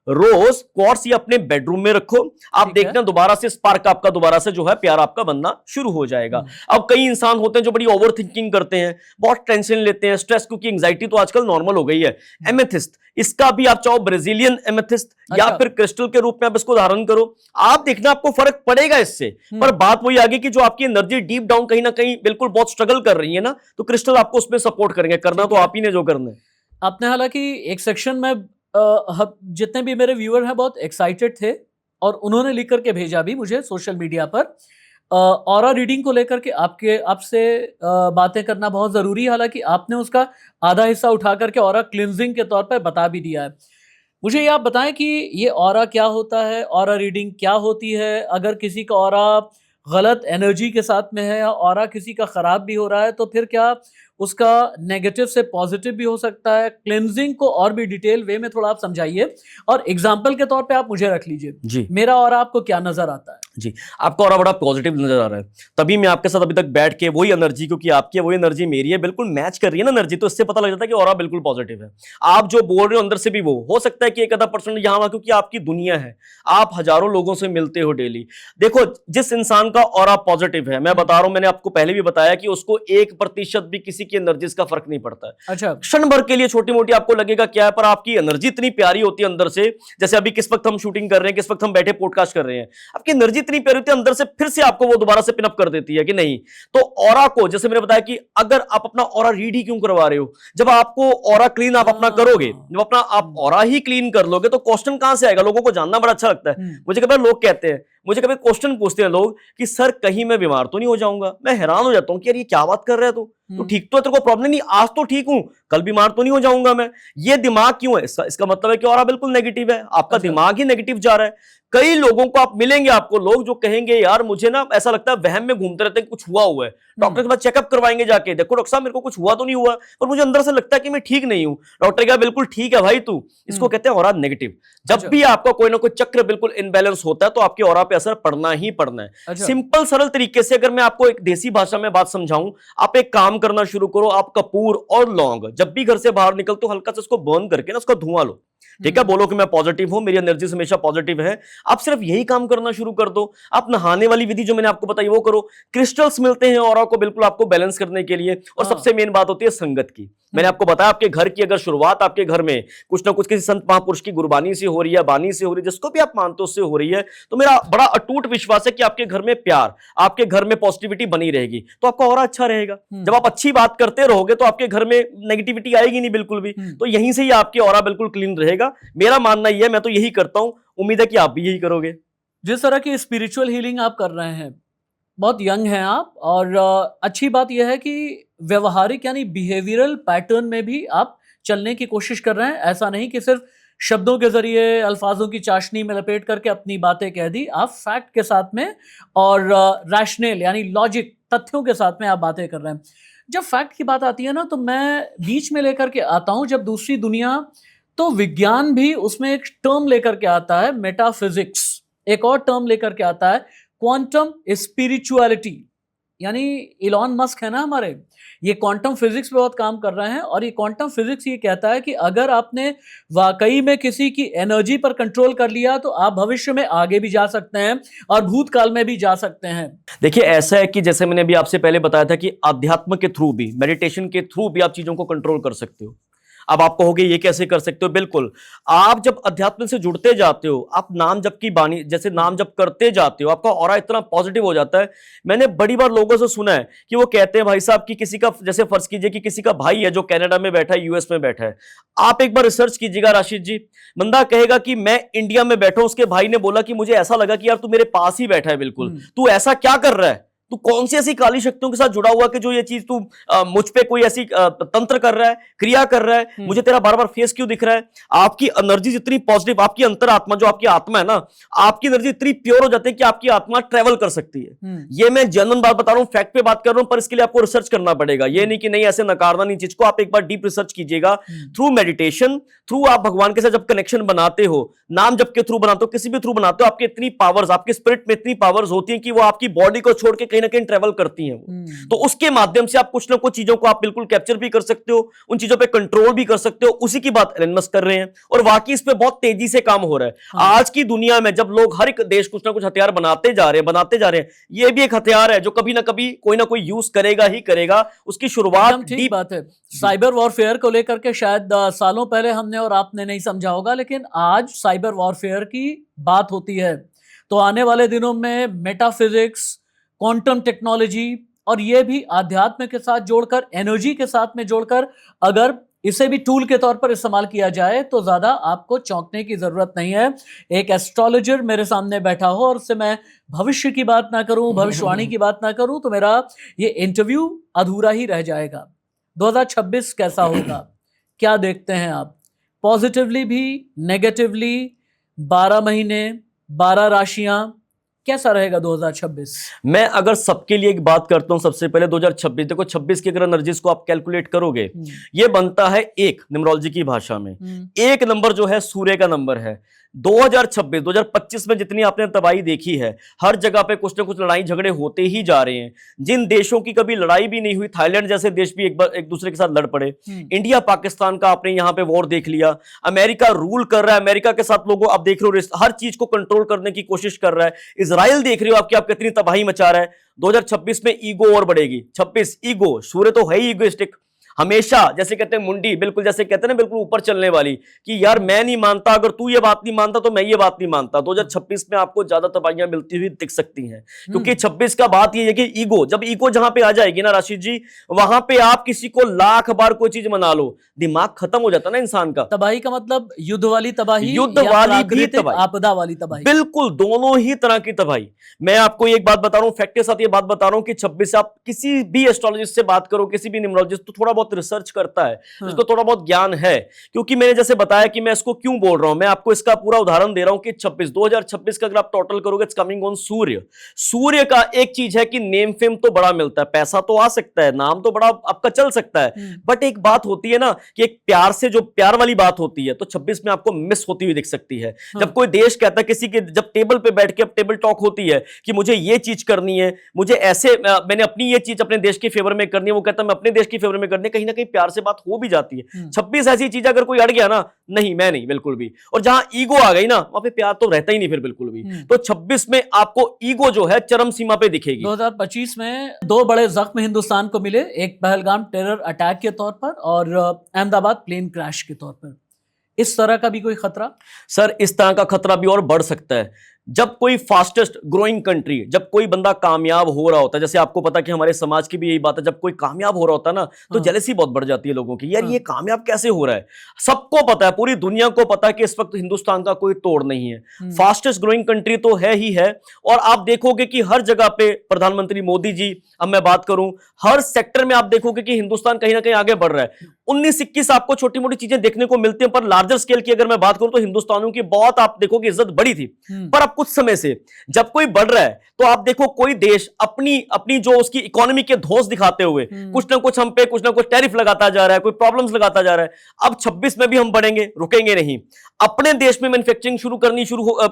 रोज क्वार्ट्स ये अपने बेडरूम में रखो, आप देखना दोबारा से स्पार्क आपका दोबारा से जो है प्यार आपका बनना शुरू हो जाएगा। अब कई इंसान होते हैं जो बड़ी ओवर थिंकिंग करते हैं, बहुत टेंशन लेते हैं, स्ट्रेस, क्योंकि एंजाइटी तो आजकल नॉर्मल हो गई है। एमेथिस्ट, इसका भी आप चाहो ब्राजीलियन एमेथिस्ट या फिर क्रिस्टल के रूप में आप इसको धारण करो, आप देखना आपको फर्क पड़ेगा इससे। पर बात वही आगे कि जो आपकी एनर्जी डीप डाउन कहीं ना कहीं बिल्कुल बहुत स्ट्रगल कर रही है ना, तो क्रिस्टल आपको उसमें सपोर्ट करेंगे। करना तो आप ही ने जो करना है। आपने हालांकि एक सेक्शन में जितने भी मेरे व्यूअर हैं बहुत एक्साइटेड थे और उन्होंने लिख करके भेजा भी मुझे सोशल मीडिया पर, ऑरा रीडिंग को लेकर के आपसे बातें करना बहुत ज़रूरी है। हालांकि आपने उसका आधा हिस्सा उठा करके ऑरा क्लिनजिंग के तौर पर बता भी दिया है। मुझे ये आप बताएं कि ये ऑरा क्या होता है, ऑरा रीडिंग क्या होती है, अगर किसी का ऑरा गलत एनर्जी के साथ में है या ऑरा किसी का ख़राब भी हो रहा है तो फिर क्या उसका नेगेटिव से पॉजिटिव भी हो सकता है? क्लेंजिंग को और भी डिटेल वे में थोड़ा आप समझाइए और एग्जांपल के तौर पे आप मुझे रख लीजिए जी। मेरा ऑरा आपको क्या नजर आता है? जी, आपका ऑरा बड़ा पॉजिटिव नजर आ रहा है, तभी मैं आपके साथ अभी तक बैठ के वही एनर्जी, क्योंकि आपकी वही एनर्जी मेरी है, बिल्कुल मैच कर रही है ना एनर्जी, तो इससे पता लग जाता है कि ऑरा बिल्कुल पॉजिटिव है। आप जो बोल रहे हो अंदर से भी वो हो सकता है कि 1-आधा% यहाँ वहां, क्योंकि आपकी दुनिया है, आप हजारों लोगों से मिलते हो डेली। देखो, जिस इंसान का ऑरा पॉजिटिव है, मैं बता रहा हूं, मैंने आपको पहले भी बताया कि उसको 1% भी किसी की एनर्जी का फर्क नहीं पड़ता है। अच्छा, क्षण भर के लिए छोटी मोटी आपको लगेगा क्या है, पर आपकी एनर्जी इतनी प्यारी होती है अंदर से। जैसे अभी किस वक्त हम शूटिंग कर रहे हैं, किस वक्त हम बैठे पॉडकास्ट कर रहे हैं, आपकी एनर्जी इतनी प्यारी होती है अंदर से, फिर से आपको वो दोबारा से पिनअप कर देती है कि नहीं। तो ऑरा को, जैसे मैंने बताया कि अगर आप अपना ऑरा रीड ही क्यों करवा रहे हो, जब आपको ऑरा क्लीन आप अपना करोगे, जब अपना आप ऑरा ही क्लीन कर लोगे, तो क्वेश्चन कहां से आएगा? लोगों को जानना बड़ा अच्छा लगता है। मुझे कभी लोग कहते हैं, मुझे कभी क्वेश्चन पूछते हैं लोग कि सर कहीं मैं बीमार तो नहीं हो जाऊंगा। मैं हैरान हो जाता हूं कि यार ये क्या बात कर रहे हो, तो ठीक तो है, तेरे को प्रॉब्लम नहीं, आज तो ठीक हूं, कल बीमार तो नहीं हो जाऊंगा मैं। ये दिमाग क्यों है? इसका मतलब है कि ऑरा बिल्कुल नेगेटिव है, आपका दिमाग ही नेगेटिव जा रहा है। कई लोगों को आप मिलेंगे, आपको लोग जो कहेंगे यार मुझे ना ऐसा लगता है वहम में घूमते रहते हैं, कुछ हुआ है, डॉक्टर के पास चेकअप करवाएंगे जाके, देखो डॉक्टर साहब मेरे को कुछ हुआ तो नहीं हुआ, पर मुझे अंदर से लगता है कि मैं ठीक नहीं हूं। डॉक्टर कहा बिल्कुल ठीक है भाई तू, इसको कहते हैं ऑरा नेगेटिव। जब भी आपका कोई ना कोई चक्र बिल्कुल इनबैलेंस होता है तो आपके ऑरा पे असर पड़ना ही पड़ना है। सिंपल सरल तरीके से अगर मैं आपको एक देसी भाषा में बात समझाऊं, आप एक काम करना शुरू करो, आप कपूर और लौंग जब भी घर से बाहर निकलते हो हल्का सा उसको बर्न करके ना उसका धुआं लो, ठीक है, बोलो कि मैं पॉजिटिव हूं, मेरी एनर्जी हमेशा पॉजिटिव है। आप सिर्फ यही काम करना शुरू कर दो। आप नहाने वाली विधि जो मैंने आपको बताई वो करो। क्रिस्टल्स मिलते हैं ऑरा को बिल्कुल आपको बैलेंस करने के लिए। और सबसे मेन बात होती है संगत की। मैंने आपको बताया आपके घर की अगर शुरुआत आपके घर में कुछ ना कुछ किसी संत महापुरुष की गुरबानी से हो रही है, बानी से हो रही है, जिसको भी आप मानते हो उससे हो रही है, तो मेरा बड़ा अटूट विश्वास है कि आपके घर में प्यार, आपके घर में पॉजिटिविटी बनी रहेगी, तो आपका ऑरा अच्छा रहेगा। जब आप अच्छी बात करते रहोगे तो आपके घर में नेगेटिविटी आएगी नहीं बिल्कुल भी। तो यहीं से ही आपके ऑरा बिल्कुल क्लीन रहेगा। मेरा मानना यह है, मैं तो यही करता हूं, उम्मीद है कि आप भी यही करोगे। जिस तरह की स्पिरिचुअल हीलिंग आप कर रहे हैं, बहुत यंग हैं आप, और अच्छी बात यह है कि व्यवहारिक यानी बिहेवियरल पैटर्न में भी आप चलने की कोशिश कर रहे हैं। ऐसा नहीं कि सिर्फ शब्दों के जरिए, अल्फाजों की चाशनी में लपेट करके अपनी बातें कह दी। आप फैक्ट के साथ में और रैशनल यानी लॉजिक, तथ्यों के साथ में आप बातें कर रहे हैं। जब फैक्ट की बात आती है ना, तो मैं बीच में लेकर के आता हूं जब दूसरी दुनिया, तो विज्ञान भी उसमें एक टर्म लेकर के आता है, मेटाफिजिक्स। एक और टर्म लेकर के आता है, क्वांटम स्पिरिचुअलिटी। यानी इलॉन मस्क है ना हमारे, ये क्वांटम फिजिक्स पे बहुत काम कर रहे हैं, और ये क्वांटम फिजिक्स ये कहता है कि अगर आपने वाकई में किसी की एनर्जी पर कंट्रोल कर लिया, तो आप भविष्य में आगे भी जा सकते हैं और भूतकाल में भी जा सकते हैं। देखिए, ऐसा है कि जैसे मैंने अभी आपसे पहले बताया था कि अध्यात्म के थ्रू भी, मेडिटेशन के थ्रू भी आप चीजों को कंट्रोल कर सकते हो। अब आप कहोगे ये कैसे कर सकते हो? बिल्कुल, आप जब अध्यात्म से जुड़ते जाते हो, आप नाम जप की बानी जैसे नाम जप करते जाते हो, आपका ऑरा इतना पॉजिटिव हो जाता है। मैंने बड़ी बार लोगों से सुना है कि वो कहते हैं भाई साहब कि किसी का, जैसे फर्ज कीजिए कि किसी का भाई है जो कनाडा में बैठा है, यूएस में बैठा है, आप एक बार रिसर्च कीजिएगा राशिद जी, बंदा कहेगा कि मैं इंडिया में बैठा हूं, उसके भाई ने बोला कि मुझे ऐसा लगा कि यार तू मेरे पास ही बैठा है, बिल्कुल तू ऐसा क्या कर रहा है, तू कौन सी ऐसी काली शक्तियों के साथ जुड़ा हुआ कि जो ये चीज तू मुझ पे कोई ऐसी तंत्र कर रहा है, क्रिया कर रहा है, मुझे तेरा बार बार फेस क्यों दिख रहा है? आपकी एनर्जी इतनी पॉजिटिव, आपकी अंतरात्मा, जो आपकी आत्मा है ना, आपकी एनर्जी इतनी प्योर हो जाती है कि आपकी आत्मा ट्रेवल कर सकती है। ये मैं जनरल बात बता रहा हूं, फैक्ट पे बात कर रहा हूं, पर इसके लिए आपको रिसर्च करना पड़ेगा। ये नहीं कि नहीं ऐसे नकारना नहीं चीज को, आप एक बार डीप रिसर्च कीजिएगा थ्रू मेडिटेशन, थ्रू आप भगवान के साथ जब कनेक्शन बनाते हो, नाम जब के थ्रू बनाते हो, किसी भी थ्रू बनाते हो, आपकी इतनी पावर्स, आपके स्पिरिट में इतनी पावर्स होती है कि वो आपकी बॉडी को छोड़ के कहीं ना कहीं ट्रेवल करती हैं वो। तो उसके माध्यम से आप कुछ ना कुछ चीजों को आप बिल्कुल कैप्चर भी कर सकते हो, उन चीजों पे कंट्रोल भी कर सकते हो। उसी की बात एलन मस्क कर रहे हैं, और वाकई इस पे बहुत तेजी से काम हो रहा है। आज की दुनिया में जब लोग, हर एक देश कुछ ना कुछ हथियार बनाते जा रहे हैं, ये भी एक हथियार है जो कभी ना कभी कोई ना कोई यूज करेगा ही करेगा। उसकी शुरुआत ठीक बात है। साइबर वॉरफेयर को लेकर के शायद सालों पहले हमने और आपने नहीं समझा होगा, लेकिन आज साइबर वॉरफेयर की बात होती है। तो आने वाले दिनों में मेटाफिजिक्स, क्वांटम टेक्नोलॉजी, और ये भी आध्यात्म के साथ जोड़कर, एनर्जी के साथ में जोड़कर, अगर इसे भी टूल के तौर पर इस्तेमाल किया जाए, तो ज्यादा आपको चौंकने की जरूरत नहीं है। एक एस्ट्रोलॉजर मेरे सामने बैठा हो और उससे मैं भविष्य की बात ना करूं, भविष्यवाणी की बात ना करूं, तो मेरा ये इंटरव्यू अधूरा ही रह जाएगा। 2026 कैसा होगा, क्या देखते हैं आप? पॉजिटिवली भी, नेगेटिवली, 12 महीने, 12 राशियां, कैसा रहेगा 2026? मैं अगर सबके लिए एक बात करता हूं, सबसे पहले 2026, देखो 26 की अगर एनर्जीज को आप कैलकुलेट करोगे, ये बनता है एक, न्यूमरोलॉजी की भाषा में एक नंबर जो है सूर्य का नंबर है। 2025 में जितनी आपने तबाही देखी है, हर जगह पे कुछ ना कुछ लड़ाई झगड़े होते ही जा रहे हैं। जिन देशों की कभी लड़ाई भी नहीं हुई, थाईलैंड जैसे देश भी एक दूसरे के साथ लड़ पड़े। इंडिया पाकिस्तान का आपने यहां पे वॉर देख लिया। अमेरिका रूल कर रहा है, अमेरिका के साथ लोगों, आप देख रहे हो, हर चीज को कंट्रोल करने की कोशिश कर रहा है। इजराइल देख रहे हो आप कितनी तबाही मचा रहा है। 2026 में ईगो और बढ़ेगी। 26 ईगो, सूर्य तो है ही ईगोइस्टिक, हमेशा जैसे कहते हैं मुंडी, बिल्कुल जैसे कहते हैं ना, बिल्कुल ऊपर चलने वाली, कि यार मैं नहीं मानता, अगर तू ये बात नहीं मानता तो मैं ये बात नहीं मानता। 2026 में आपको ज्यादा तबाहियां मिलती हुई दिख सकती हैं, क्योंकि 26 का बात ये है कि ईगो, जब ईगो जहां पे आ जाएगी ना राशिद जी, वहां पे आप किसी को लाख बार कोई चीज मना लो, दिमाग खत्म हो जाता ना इंसान का। तबाही का मतलब युद्ध वाली तबाही, युद्ध वाली भी तबाही, आपदा वाली तबाही, बिल्कुल दोनों ही तरह की तबाही। मैं आपको एक बात बता रहा हूं, फैक्ट के साथ ये बात बता रहा हूं कि 26 आप किसी भी एस्ट्रोलॉजिस्ट से बात करो, किसी भी न्यूमरोलॉजिस्ट, तो थोड़ा बहुत रिसर्च करता है, इसको थोड़ा बहुत ज्ञान है। क्योंकि मैंने जैसे बताया कि मैं इसको क्यों बोल रहा हूं, मैं आपको इसका पूरा उदाहरण दे रहा हूं कि 2026 का अगर आप टोटल करोगे, इट्स कमिंग ऑन सूर्य। सूर्य का एक चीज है कि नेम फेम तो बड़ा मिलता है, पैसा तो आ सकता है, नाम तो बड़ा आपका चल सकता है, बट एक बात होती है ना कि एक प्यार से, जो प्यार वाली बात होती है, तो 26 में आपको मिस होती हुई दिख सकती है। जब कोई देश कहता है किसी के, जब टेबल पे बैठ के अब टेबल टॉक होती है कि मुझे ये चीज करनी है, मुझे ऐसे, मैंने अपनी ये चीज अपने देश के फेवर में करनी है, वो कहता है मैं अपने देश के फेवर में करनी है, कहीं ना कहीं प्यार से बात हो भी जाती है। 26 ऐसी चीज अगर कोई अड़ गया ना, नहीं मैं नहीं, बिल्कुल भी, और जहां ईगो आ गई ना, वहां पे प्यार तो रहता ही नहीं फिर बिल्कुल भी। तो 26 में आपको ईगो जो है चरम सीमा पे दिखेगी। 2025 में 2 बड़े जख्म हिंदुस्तान को मिले, एक पहलगाम टेरर अटैक के तौर पर और अहमदाबाद प्लेन क्रैश के तौर पर। इस तरह का भी कोई खतरा? सर, इस तरह का खतरा भी और बढ़ सकता है। जब कोई फास्टेस्ट ग्रोइंग कंट्री, जब कोई बंदा कामयाब हो रहा होता है, जैसे आपको पता कि हमारे समाज की भी यही बात है, जब कोई कामयाब हो रहा होता है ना तो हाँ। जेलसी बहुत बढ़ जाती है लोगों की, यार हाँ। ये कामयाब कैसे हो रहा है। सबको पता है, पूरी दुनिया को पता है कि इस वक्त हिंदुस्तान का कोई तोड़ नहीं है, फास्टेस्ट ग्रोइंग कंट्री तो है ही है। और आप देखोगे कि हर जगह पे प्रधानमंत्री मोदी जी, अब मैं बात करूं हर सेक्टर में आप देखोगे कि हिंदुस्तान कहीं ना कहीं आगे बढ़ रहा है। 19-21 आपको छोटी मोटी चीजें देखने को मिलती हैं, पर लार्जर स्केल की अगर मैं बात करूं तो हिंदुस्तानियों की बहुत आप देखोगे इज्जत बढ़ी थी। पर अब कुछ समय से जब कोई बढ़ रहा है तो आप देखो कोई देश अपनी अपनी जो उसकी इकोनॉमी के धौंस दिखाते हुए कुछ ना कुछ हम पे कुछ ना कुछ टैरिफ लगाता जा रहा है, कोई प्रॉब्लम्स लगाता जा रहा है। अब 26 में भी हम बढ़ेंगे, रुकेंगे नहीं। अपने देश में मैन्युफैक्चरिंग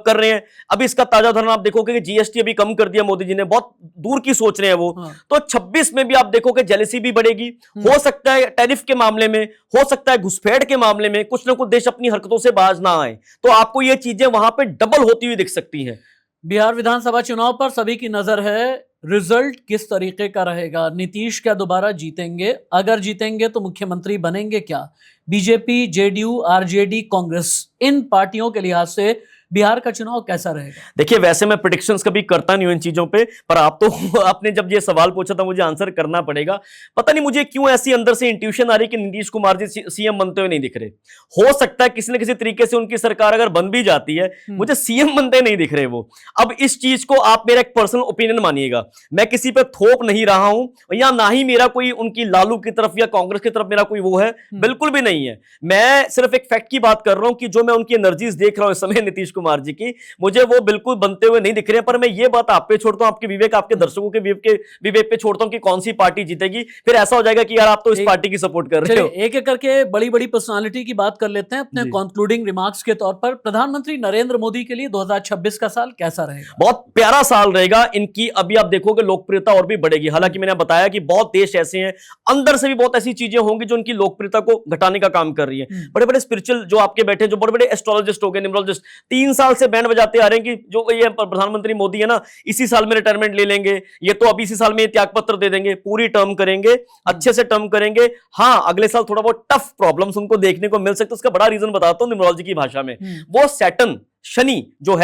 कर रहे हैं। अभी इसका ताजा उदाहरण आप देखोगे कि जीएसटी अभी कम कर दिया मोदी जी ने, बहुत दूर की सोच रहे हैं वो। तो 26 में भी आप देखोगे जेलसी भी बढ़ेगी, हो सकता है टैरिफ के मामले में, हो सकता है घुसपैठ के मामले में कुछ ना कुछ देश अपनी हरकतों से बाज ना आए, तो आपको ये चीजें वहां पे डबल होती हुई दिख सकती हैं। बिहार विधानसभा चुनाव पर सभी की नजर है, रिजल्ट किस तरीके का रहेगा? नीतीश क्या दोबारा जीतेंगे? अगर जीतेंगे तो मुख्यमंत्री बनेंगे क्या? बीजेपी, जेडीयू, आरजेडी, कांग्रेस, इन पार्टियों के लिहाज से बिहार का चुनाव कैसा रहेगा? देखिए, वैसे मैं प्रेडिक्शंस कभी करता नहीं हूं इन चीजों पे, पर आप तो आपने जब ये सवाल पूछा था मुझे आंसर करना पड़ेगा। पता नहीं मुझे क्यों ऐसी अंदर से इंट्यूशन आ रही कि नीतीश कुमार जी सीएम बनते हुए नहीं दिख रहे। हो सकता है किसी न किसी तरीके से उनकी सरकार अगर बन भी जाती है, मुझे सीएम बनते नहीं दिख रहे वो। अब इस चीज को आप मेरा एक पर्सनल ओपिनियन मानिएगा, मैं किसी पे थोप नहीं रहा हूं या ना ही मेरा कोई उनकी लालू की तरफ या कांग्रेस की तरफ मेरा कोई वो है, बिल्कुल भी नहीं है। मैं सिर्फ एक फैक्ट की बात कर रहा हूं कि जो मैं उनकी एनर्जीज देख रहा हूं इस समय नीतीश कुमार जी की, मुझे वो बिल्कुल बनते हुए नहीं दिख रहे हैं। पर मैं ये बात आप पे छोड़ता हूं, आपके विवेक, आपके दर्शकों के विवेक पे छोड़ता हूं कि कौन सी पार्टी जीतेगी। फिर ऐसा हो जाएगा कि यार आप तो इस पार्टी की सपोर्ट कर रहे हो। एक एक करके बड़ी बड़ी पर्सनालिटी की बात कर लेते हैं अपने कंक्लूडिंग रिमार्क्स के तौर पर। प्रधानमंत्री नरेंद्र मोदी के लिए 2026 का साल कैसा रहेगा? बहुत प्यारा साल रहेगा। इनकी अभी आप देखोगे लोकप्रियता और भी बढ़ेगी। हालांकि मैंने बताया कि बहुत देश ऐसे हैं, अंदर से भी बहुत ऐसी चीजें होंगी जो उनकी लोकप्रियता को घटाने का काम कर रही है। बड़े बड़े स्पिरिचुअल जो आपके बैठे, जो बड़े बड़े एस्ट्रोलॉजिस्ट हो गए, न्यूमरोलॉजिस्ट, 3 साल से बैंड बजाते आ रहे हैं कि जो ये प्रधानमंत्री मोदी है ना, इसी साल में रिटायरमेंट ले लेंगे, ये तो अभी इसी साल में त्याग पत्र दे देंगे, पूरी टर्म करेंगे, अच्छे से टर्म करेंगे। हाँ, अगले साल थोड़ा बहुत टफ प्रॉब्लम्स उनको देखने को मिल सकते हैं। उसका बड़ा रीजन बताता हूं न्यूमरोलॉजी की भाषा में। वो सैटर्न, शनि जो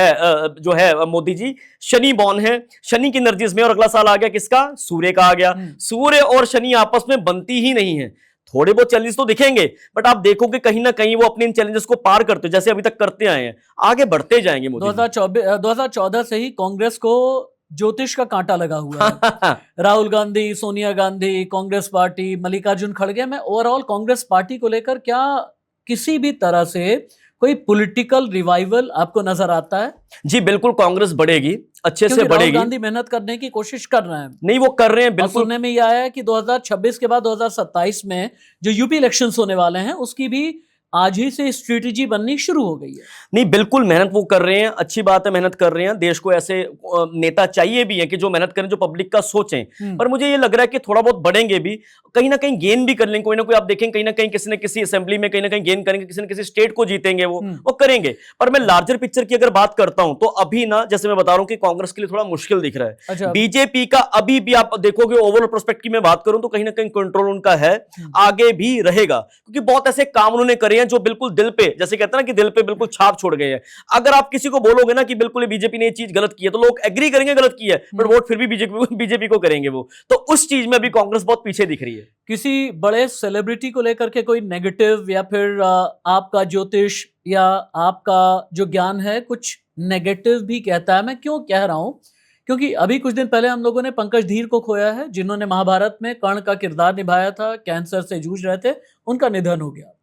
है मोदी जी शनि बॉर्न है, शनि की एनर्जीज में। और अगला साल आ गया किसका? सूर्य का आ गया। सूर्य और शनि आपस में बनती ही नहीं है। थोड़े बहुत चैलेंजेस तो दिखेंगे, बट आप देखोगे कहीं ना कहीं वो अपने इन चैलेंजेस को पार करते हैं, जैसे अभी तक करते आए हैं, आगे बढ़ते जाएंगे। 2014 से ही कांग्रेस को ज्योतिष का कांटा लगा हुआ है। राहुल गांधी, सोनिया गांधी, कांग्रेस पार्टी, मल्लिकार्जुन खड़गे में ओवरऑल कांग्रेस पार्टी को लेकर क्या किसी भी तरह से कोई पॉलिटिकल रिवाइवल आपको नजर आता है? जी बिल्कुल, कांग्रेस बढ़ेगी, अच्छे से बढ़ेगी। राहुल गांधी मेहनत करने की कोशिश कर रहे हैं। नहीं, वो कर रहे हैं बिल्कुल। सुनने में यह आया है कि 2026 के बाद 2027 में जो यूपी इलेक्शंस होने वाले हैं उसकी भी आज ही से स्ट्रेटेजी बननी शुरू हो गई है। नहीं, बिल्कुल मेहनत वो कर रहे हैं, अच्छी बात है, मेहनत कर रहे हैं। देश को ऐसे नेता चाहिए भी है कि जो मेहनत करें, जो पब्लिक का सोचें। पर मुझे ये लग रहा है कि थोड़ा बहुत बढ़ेंगे भी, कहीं ना कहीं गेन भी कर लेंगे। कोई ना कोई आप देखेंगे कहीं ना कहीं किसी न किसी असेंबली में कहीं ना कहीं गेन करेंगे, किसी न किसी स्टेट को जीतेंगे वो करेंगे। पर मैं लार्जर पिक्चर की अगर बात करता हूं तो अभी ना, जैसे मैं बता रहा हूं कि कांग्रेस के लिए थोड़ा मुश्किल दिख रहा है। अच्छा। बीजेपी का अभी भी आप देखोगे ओवरऑल प्रोस्पेक्ट की मैं बात करूं तो कहीं ना कहीं कंट्रोल उनका है, आगे भी रहेगा, क्योंकि बहुत ऐसे काम उन्होंने करे हैं जो बिल्कुल दिल पे, जैसे कहते हैं ना कि दिल पे बिल्कुल छाप छोड़ गए हैं। अगर आप किसी को बोलोगे ना कि बिल्कुल बीजेपी ने ये चीज गलत की है, तो लोग एग्री करेंगे गलत की है, पर वोट फिर भी बीजेपी को करेंगे वो। तो उस चीज में अभी कांग्रेस बहुत पीछे दिख रही है। किसी बड़े सेलिब्रिटी को लेकर के कोई नेगेटिव या फिर आपका ज्योतिष या आपका जो ज्ञान है कुछ नेगेटिव भी कहता है? मैं क्यों कह रहा हूं, क्योंकि अभी कुछ दिन पहले हम लोगों ने पंकज धीर को खोया है, जिन्होंने महाभारत में कर्ण का किरदार निभाया था, कैंसर से जूझ रहे थे, उनका निधन हो गया।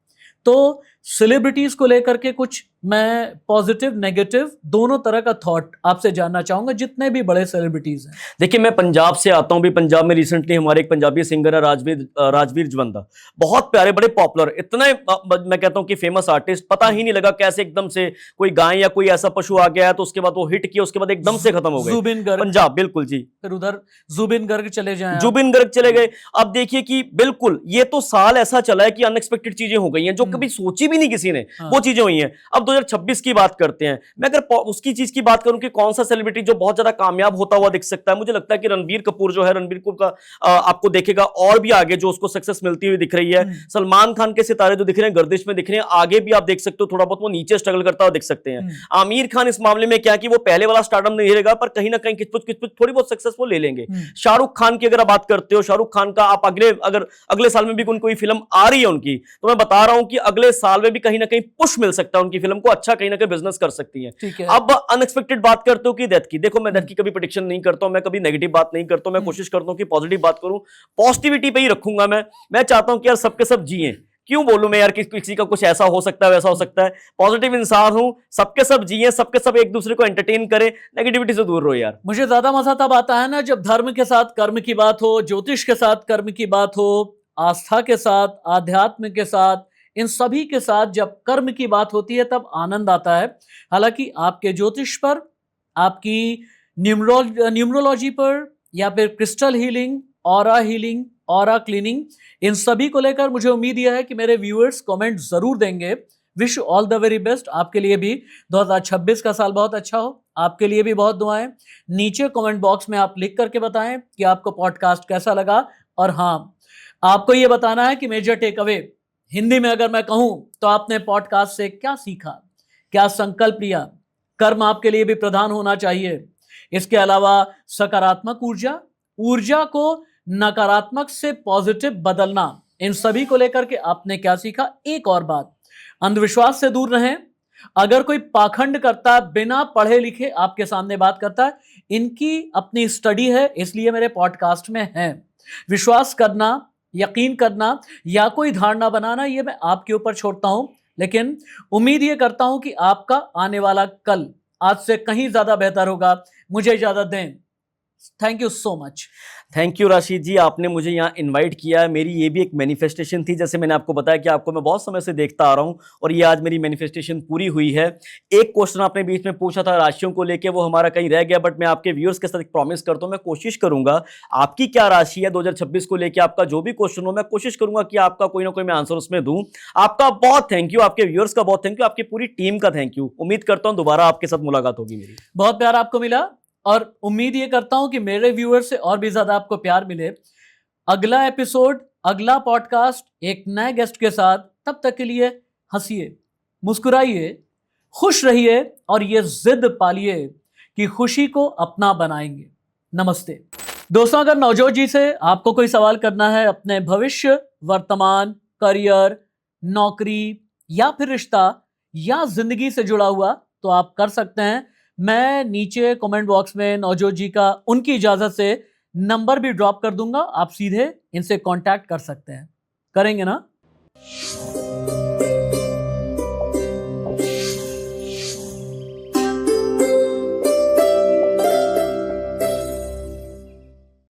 तो सेलिब्रिटीज को लेकर के कुछ मैं पॉजिटिव नेगेटिव दोनों तरह का थॉट आपसे जानना चाहूंगा, जितने भी बड़े सेलिब्रिटीज हैं। देखिए, मैं पंजाब से आता हूं भी। पंजाब में रिसेंटली हमारे एक पंजाबी सिंगर है राजवीर जवंदा, बहुत प्यारे, बड़े पॉपुलर, इतना मैं कहता हूं कि फेमस आर्टिस्ट। पता ही नहीं लगा कैसे एकदम से कोई गाय या कोई ऐसा पशु आ गया है, तो उसके बाद वो हिट किया, उसके बाद एकदम से खत्म हो गए। जुबिन गर्ग, पंजाब, बिल्कुल जी। फिर उधर जुबिन गर्ग चले जाए, जुबिन गर्ग चले गए। अब देखिए कि बिल्कुल ये तो साल ऐसा चला है कि अनएक्सपेक्टेड चीजें हो गई हैं जो कभी सोची भी भी नहीं किसी ने, हाँ। वो चीजें हुई हैं। अब 2026 की बात करते हैं। मैं अगर उसकी चीज की बात करूं कि कौन सा सेलिब्रिटी जो बहुत ज्यादा कामयाब होता हुआ दिख सकता है, मुझे लगता है कि रणबीर कपूर जो है, रणबीर कपूर का आपको देखेगा और भी आगे जो उसको सक्सेस मिलती हुई दिख रही है। सलमान खान के सितारे जो दिख रहे हैं गर्दिश में दिख रहे हैं, आगे भी आप देख सकते हो थोड़ा बहुत वो नीचे स्ट्रगल करता हुआ दिख सकते हैं। आमिर खान इस मामले में क्या कि वो पहले वाला स्टारडम नहीं रहेगा, पर कहीं ना कहीं किचपुच थोड़ी बहुत सक्सेस वो ले लेंगे। शाहरुख खान की अगर आप बात करते हो, शाहरुख खान का आप अगले साल में भी कोई फिल्म आ रही है उनकी, तो मैं बता रहा हूं कि अगले साल में भी कहीं ना कहीं पुश मिल सकता है उनकी फिल्म को, अच्छा कहीं ना कहीं बिजनेस कर सकती है। अब अनएक्सपेक्टेड बात करते हो कि डेथ की, देखो मैं डेथ की कभी प्रेडिक्शन नहीं करता हूं, मैं कभी नेगेटिव बात नहीं करता हूं, मैं कोशिश करता हूं कि पॉजिटिव बात करूं, पॉजिटिविटी पे ही रखूंगा। मैं चाहता हूं कि यार सबके सब जिए, क्यों बोलूं मैं यार कि किसी का कुछ ऐसा हो सकता है वैसा हो सकता है। पॉजिटिव इंसान हूं, सबके सब जिए, सबके सब एक दूसरे को एंटरटेन करें, नेगेटिविटी से दूर रहो यार। मुझे ज्यादा मजा तब आता है ना जब धर्म के साथ कर्म की बात हो, ज्योतिष के साथ कर्म की बात हो, आस्था के साथ, आध्यात्म के साथ, इन सभी के साथ जब कर्म की बात होती है तब आनंद आता है। हालांकि आपके ज्योतिष पर, आपकी न्यूमरोलॉजी पर, या फिर crystal healing, aura healing, aura cleaning, इन सभी को लेकर मुझे उम्मीद यह है कि मेरे व्यूअर्स कमेंट जरूर देंगे। Wish all the very best. आपके लिए भी 2026 का साल बहुत अच्छा हो, आपके लिए भी बहुत दुआएं। नीचे कमेंट बॉक्स में आप लिख करके बताएं कि आपको पॉडकास्ट कैसा लगा, और हाँ, आपको ये बताना है कि मेजर टेक अवे हिंदी में अगर मैं कहूं तो आपने पॉडकास्ट से क्या सीखा, क्या संकल्प लिया। कर्म आपके लिए भी प्रधान होना चाहिए। इसके अलावा सकारात्मक ऊर्जा को नकारात्मक से पॉजिटिव बदलना, इन सभी को लेकर के आपने क्या सीखा। एक और बात, अंधविश्वास से दूर रहें। अगर कोई पाखंड करता है, बिना पढ़े लिखे आपके सामने बात करता है, इनकी अपनी स्टडी है, इसलिए मेरे पॉडकास्ट में है। विश्वास करना, यकीन करना या कोई धारणा बनाना, ये मैं आपके ऊपर छोड़ता हूं, लेकिन उम्मीद ये करता हूं कि आपका आने वाला कल आज से कहीं ज्यादा बेहतर होगा। मुझे इजाजत दें। Thank you so much. Thank you राशि जी, आपने मुझे यहाँ इनवाइट किया है। मेरी ये भी एक मैनिफेस्टेशन थी, जैसे मैंने आपको बताया कि आपको मैं बहुत समय से देखता आ रहा हूँ, और ये आज मेरी मैनिफेस्टेशन पूरी हुई है। एक क्वेश्चन आपने बीच में पूछा था राशियों को लेके, वो हमारा कहीं रह गया, बट मैं आपके व्यूअर्स के साथ एक प्रॉमिस करता हूँ, मैं कोशिश करूंगा आपकी क्या राशि है 2026 को लेकर, आपका जो भी क्वेश्चन हो मैं कोशिश करूंगा कि आपका कोई ना कोई मैं आंसर उसमें दूं। आपका बहुत थैंक यू, आपके व्यूअर्स का बहुत थैंक यू, आपकी पूरी टीम का थैंक यू। उम्मीद करता हूँ दोबारा आपके साथ मुलाकात होगी मेरी। बहुत प्यार आपको मिला, और उम्मीद ये करता हूं कि मेरे व्यूअर से और भी ज्यादा आपको प्यार मिले। अगला एपिसोड, अगला पॉडकास्ट एक नए गेस्ट के साथ। तब तक के लिए हंसिए, मुस्कुराइए, खुश रहिए, और ये जिद पालिए कि खुशी को अपना बनाएंगे। नमस्ते दोस्तों। अगर नवजोत जी से आपको कोई सवाल करना है अपने भविष्य, वर्तमान, करियर, नौकरी या फिर रिश्ता या जिंदगी से जुड़ा हुआ, तो आप कर सकते हैं। मैं नीचे कमेंट बॉक्स में नवजोत जी का उनकी इजाजत से नंबर भी ड्रॉप कर दूंगा, आप सीधे इनसे कांटेक्ट कर सकते हैं। करेंगे ना?